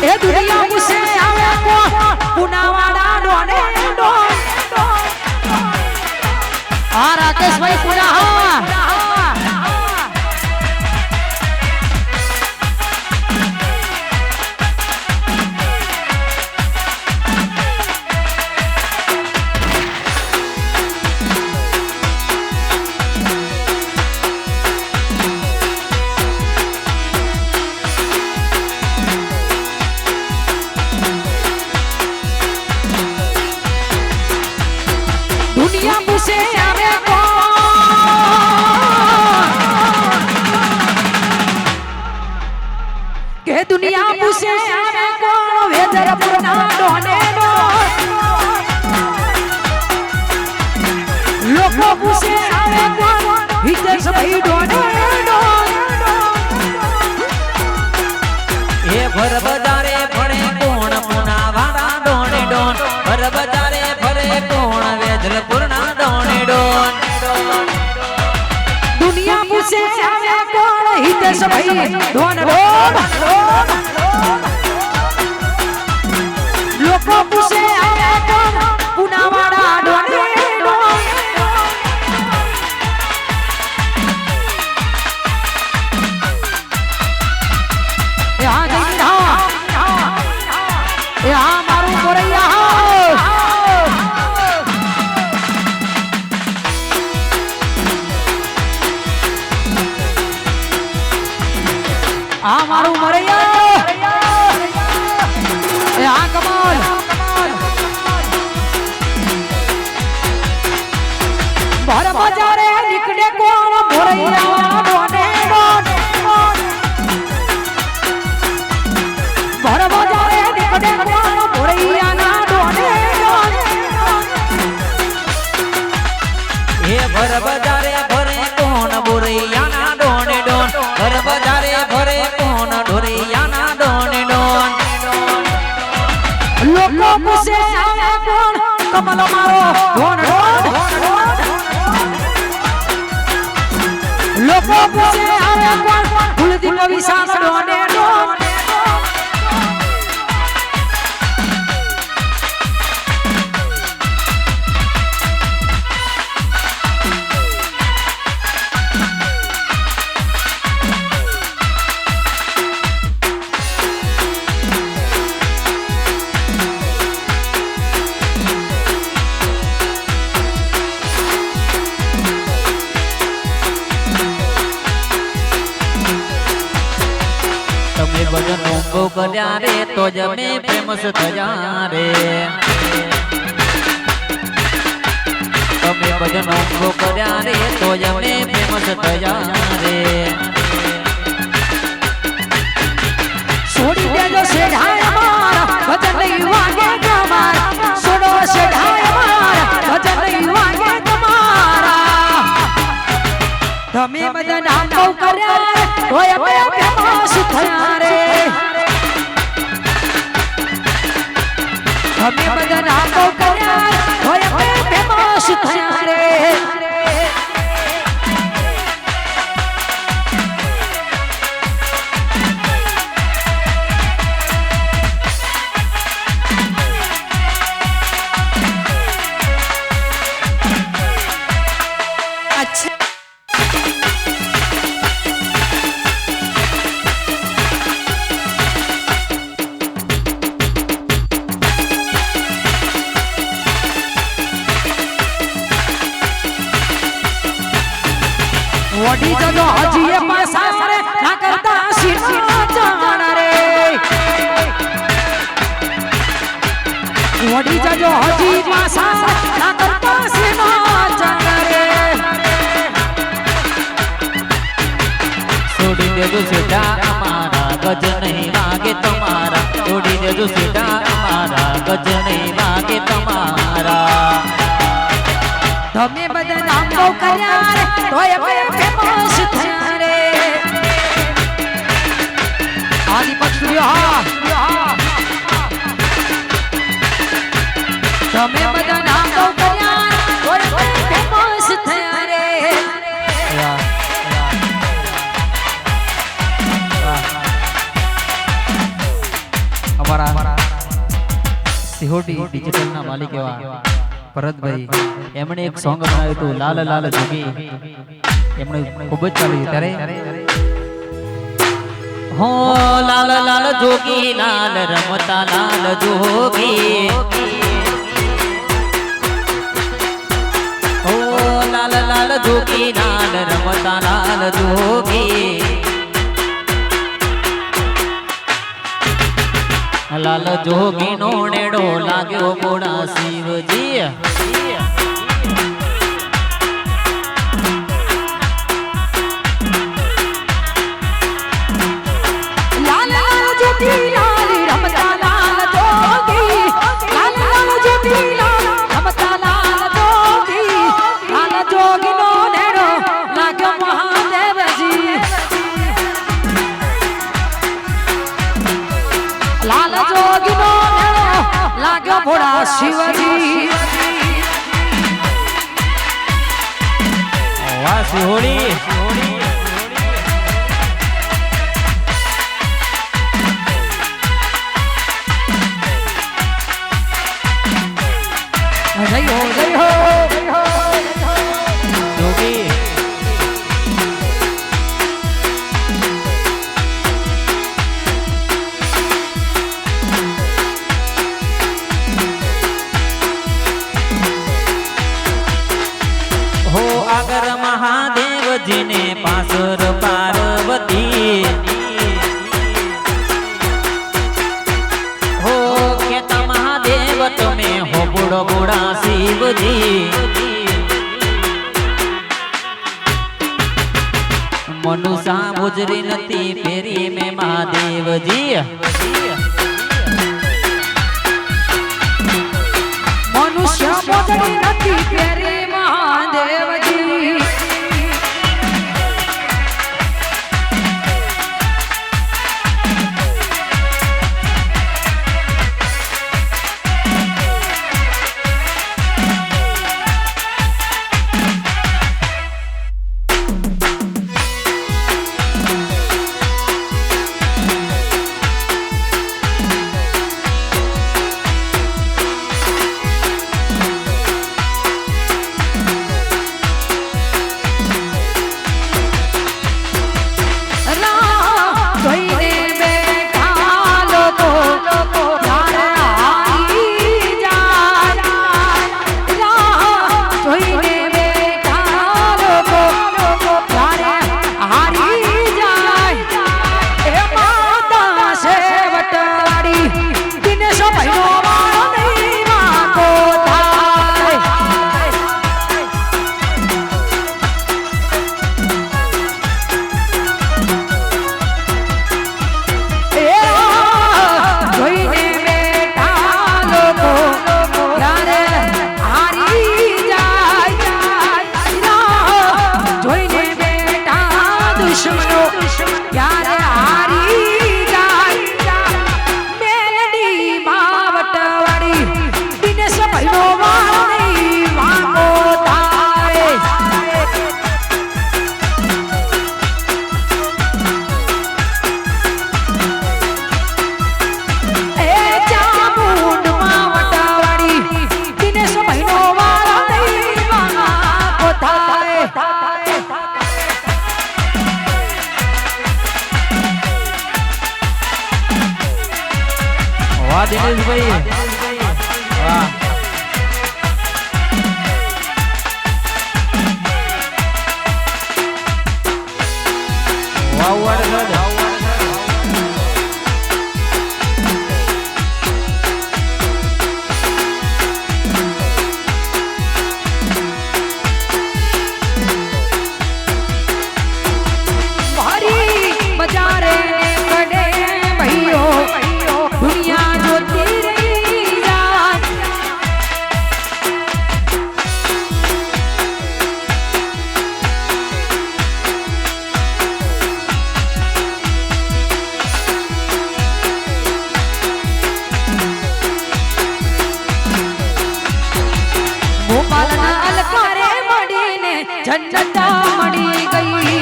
ए दुनिया मुझसे आवे पुनः वाला डोने डोन राकेश भाई पुनः दुनिया मुझसे आवे के दुनिया मुझसे आवे कौन वेदर पुरना डोने लोगों मुझसे आवे कौन हिते सभी डोने ये भर बजारे भरे कोण पुना वाला डोने डोन भर बजारे भरे कोण वेचल पूर्णा डोने डोन दुनिया मुझसे आवे कौन हिते सभी डोन लोगों मुझसे आवे कौन पुना वाला डोने यहाँ मारू मोरैया मारू मोरैया यहाँ कमाल भर बजारे निकले कौन मोरैया डोने भर बजारे निकले कौन मोरैया ना डोने ये भर बजारे भरे कोण बुरैया ना डोने डोन भर बजारे भरे कोण ढोरैया ना डोने डोन लोगों मुझसे आवे कौन कमल मारो ढोन लोगों मुझसे आवे कौन कुलदीप विशाल डोने डोन ભજન કર્યા રે તો જ અમે ફેમસ થયા રે ભજનો કર્યા રે તો અમે ફેમસ થયા રે છોડી દેજો શેઢાય મારા ભજન નહીં વાગે તમારા છોડો શેઢાય મારા ભજન નહીં વાગે તમારા તમે બધા નામ બહુ કર્યા તોય અમે ફેમસ થયા રે તમે બધા નામ બહુ કર્યા તોય અમે ફેમસ થયા રે વડી જજો હજી એ પાસા રે ના કરતા શીરવા જાણ રે વડી જજો હજી પાસા ના કરતા શીરવા જાણ રે છોડી દેજો સીધા અમારા ગજ નહીં વાગે તમારા છોડી દેજો સીધા અમારા ગજ નહીં વાગે તમારા તમે બધા નામ બહુ કર્યા રે તોય અમે ફેમસ થયા રે આદિપક્ષ હા તમે બધા નામ બહુ કર્યા તોય અમે ફેમસ થયા રે અમારા સિહોટી ડિજિટલ ના માલિક એવા ભરતભાઈ એમણે એક સોંગ બનાવ્યું હતું લાલ લાલ જોગી એમણે ખૂબ જ ચાલ્યું ત્યારે હો લાલ લાલ જોગી લાલ રમતા લાલ જોગી હો લાલ લાલ જોગી લાલ રમતા લાલ જોગી લાલ જોગી નો નેડો લાગ્યો બોડા શિવજી લાલ લાલ જોગી લાલ રમતા લાલ જોગી લાલ લાલ જોગી લાલ રમતા લાલ જોગી લાલ જોગી નો નેડો લાગ્યો મહાદેવજી લાલ જોગી નો નેડો લાગ્યો ભોળા શિવજી વાહ સિહોડી જય હો જોગી હો આગર મહાદેવજીને પાસર પાર્વતી હો કેતા મહાદેવ તમે હો બુડો બુડા શિવજી મનુષા મુજરી નથી ફેરી મેં મહાદેવજી મનુષ્ય મોજડી નથી પેરી મહાદેવજી દિનેશભાઈ વાહ વાવ વાવ जन्नता मड़ी गई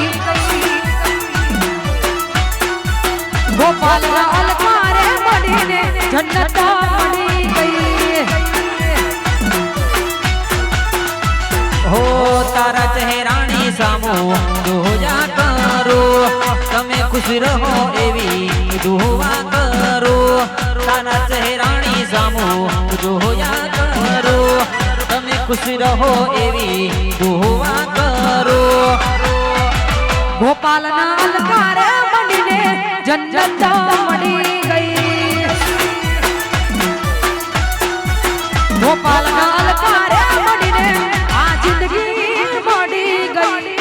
गोपाल अलकारे मड़ी ने जन्नता मड़ी गई हो तारा चेहरानी सामो दुआ करो तमे खुश रहो एवी दुआ करो तारा चेहरानी सामो दुआ करो तमे खुश रहो एवी दुआ करो गोपाल अलकारे मड़ी ने जन्नता मड़ी गई गोपाल अलकारे मड़ी ने आ जिंदगी मड़ी गई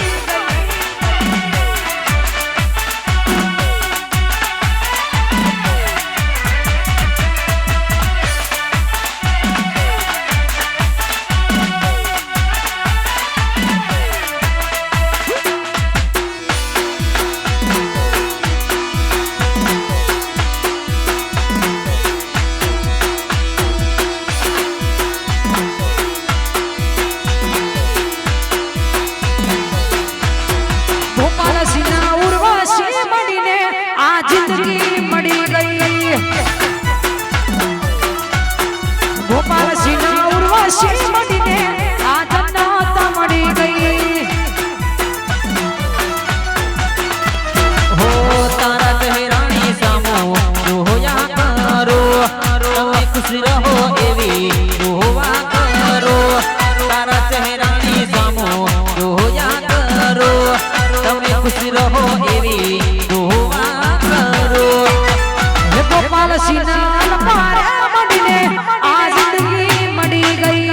जिंदगी मड़ी गई गोपाल सिन्हा उर्वशी मड़ी ने आ जन्नत मड़ी गई हो तारा चेहरानी सामो दुआ करो तमे खुश रहो एवी दुआ करो तारा चेहरानी सामो दुआ करो तमे खुश रहो एवी गोपाल सिन्हा अलकारे मड़ी ने आ जिंदगी मड़ी गई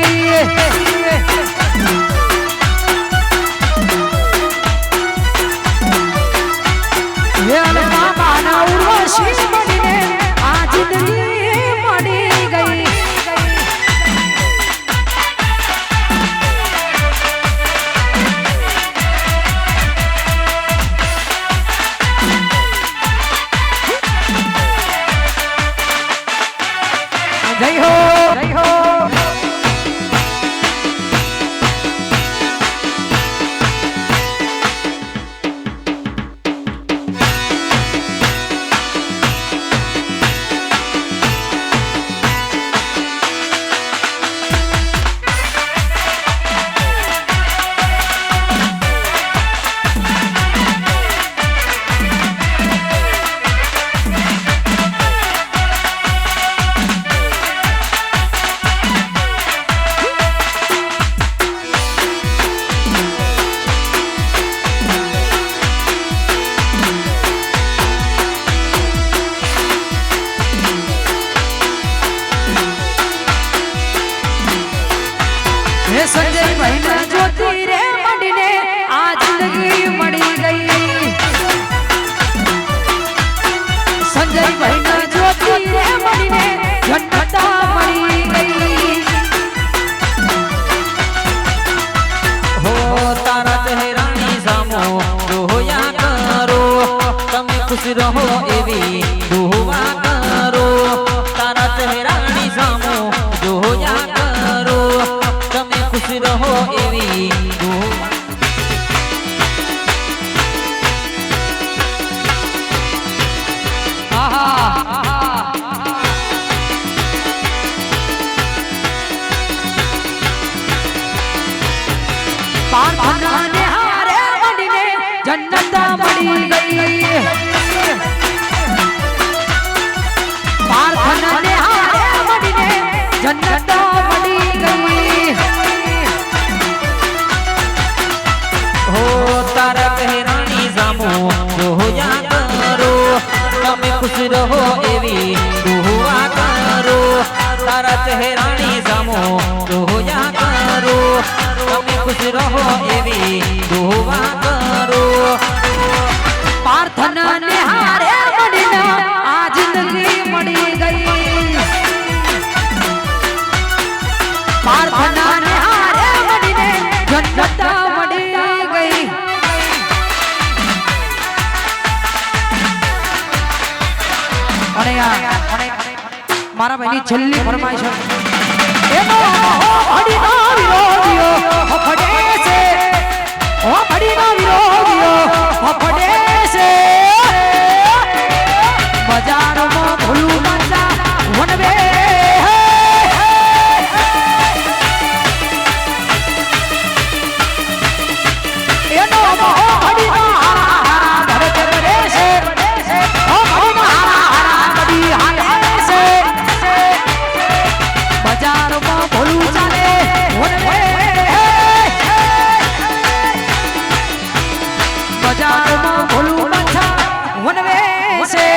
बाबा ना उर्वशी मड़ी ने आ जिंदगी मड़ी गई जय हो जय हो संजय भाई ने ज्योति रे मड़ी ने आ जिंदगी मड़ी गई संजय भाई ने ज्योति रे मड़ी ने जन्नता मड़ी गई हो तारा चेहरानी सामो दुआ करो तमे खुश रहो एवी दुआ करो तारा चेहरानी सामो दुआ करो तमे खुश रहो एवी दुआ प्रार्थना ने हारे मड़ी ने जन्नता मड़ी गई प्रार्थना ने हारे કરું તમે ખુશ રહો એવી દુઆ કરું પ્રાર્થના ને હારે મળીને આ જિંદગી મળી ગઈ પ્રાર્થના ને હારે મળીને જન્નત મળી ગઈ અને મારા ભાઈની છેલ્લી ફરમાઈશ એનો હડીનો વિરોધીઓ ફફડે છે ઓ હડીનો વિરોધીઓ ફફડે છે બજારમાં ભૂલું માતા વનવે એનો હડીનો હારા ભરત કરે છે ઓ હડીનો હારા બડી હાલે છે બજારમાં ભૂલું ચાલે વનવે બજારમાં ભૂલું માતા વનવે છે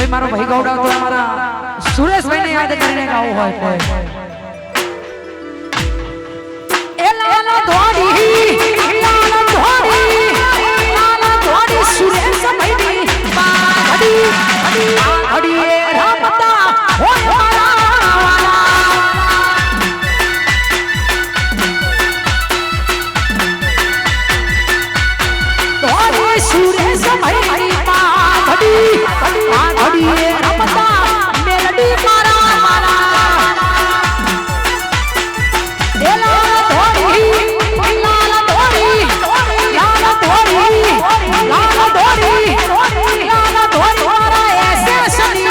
મારો ભાઈ ગૌડાવતો અમારા સુરેશભાઈ ને યાદ કરીને ગાવું હોય કોઈ એ લાલ ધોડી લાલ ધોડી લાલ સુરેશ ભાઈ પાઘડી રમતા મેલડી મારા લાલ ધોરી મારા એસે સની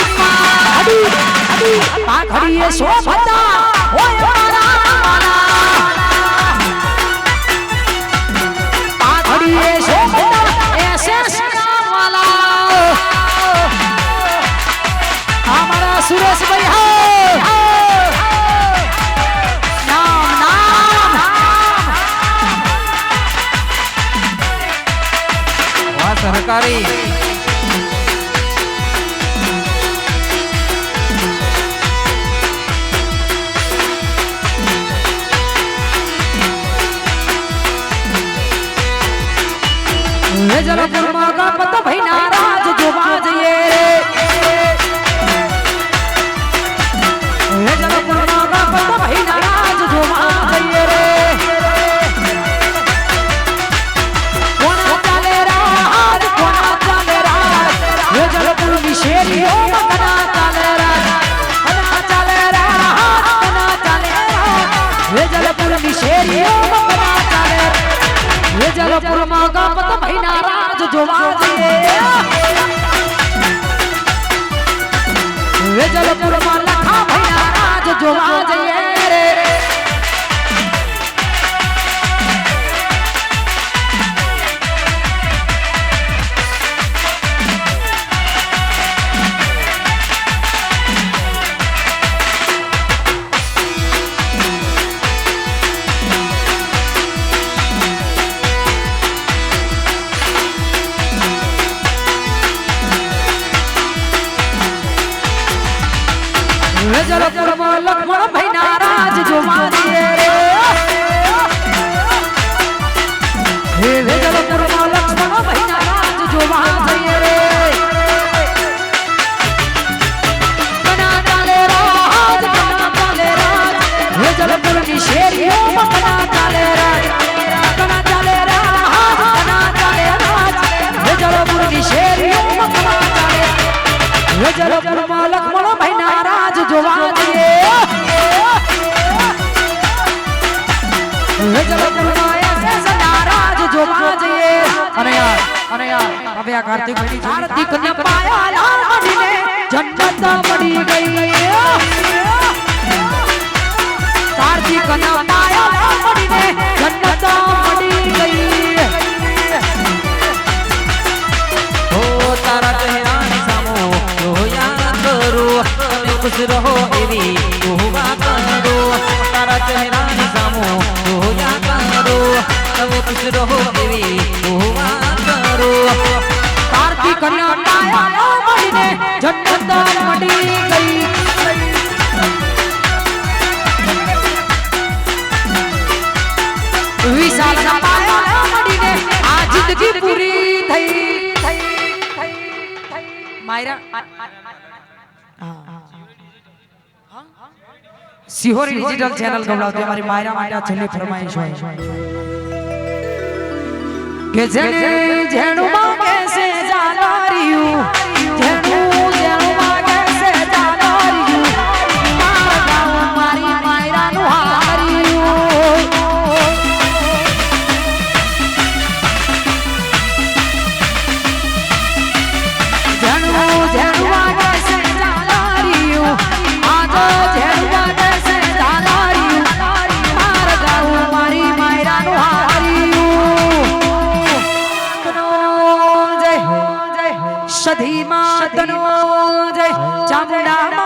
પાઘડી શોભતા હોય सुरेश भाई हो नाम नाम वाह सहकारी जलपुर मागा पत भाई नाराज जो बाजिए जलपुर मागा पत भाई नाराज जो बाजिए रे कोना चले राज ये जलपुर विशेरियो मकना चले राज ये जलपुर विशेरियो मकना चले ये जलपुर मागा पत भाई नाराज जो बाजिए ये जलपुर में लखा भाई नाराज जो बाजिए रे जलपुर में लक्ष्मण भाई नाराज जो बाजिए रे जलपुर में लक्ष्मण भाई नाराज जो बाजिए रे बना डाले राज ये जलपुर की शेरियों बना डाले राज ये जलपुर की शेरियों बना डाले ये जलपुर में लक्ष्मण भाई नाराज जो बाजिए ये जलपुर में ऐसे नाराज जो बाजिए अरे यार अब या कार्तिक भाई कार्तिक ने पाया लाड़ी ने जन्नत मड़ी गई कार्तिक ने पाया लाड़ी ने जन्नत मड़ी गई हो तारा चेहरा सामो तो याद करो खुश रहो एवी दुआ करो तारा चेहरा सामो तो याद करो तब खुश रहो एवी दुआ करो कार्तिक ने पाया लाड़ी ने जन्नत मड़ी गई विशाल ने पाया लाड़ी ने आज जिंदगी पूरी थई मायरा સિહોરી ડિજિટલ ચેનલ ગવડાવતી અમારી માયરા માટે છેલ્લી ફરમાઈશ હોય કે જેને જેણું માંગે છે જાનારિયું જેણું જેણું માંગે છે જાનારિયું મારા ગામ મારી માયરાનું હારિયું જેણું જેણું માંગે છે જાનારિયું આજ જેણું માંગે છે જાનારિયું મારા ગામ મારી માયરાનું હારિયું સધી માતનો જય ચામુંડા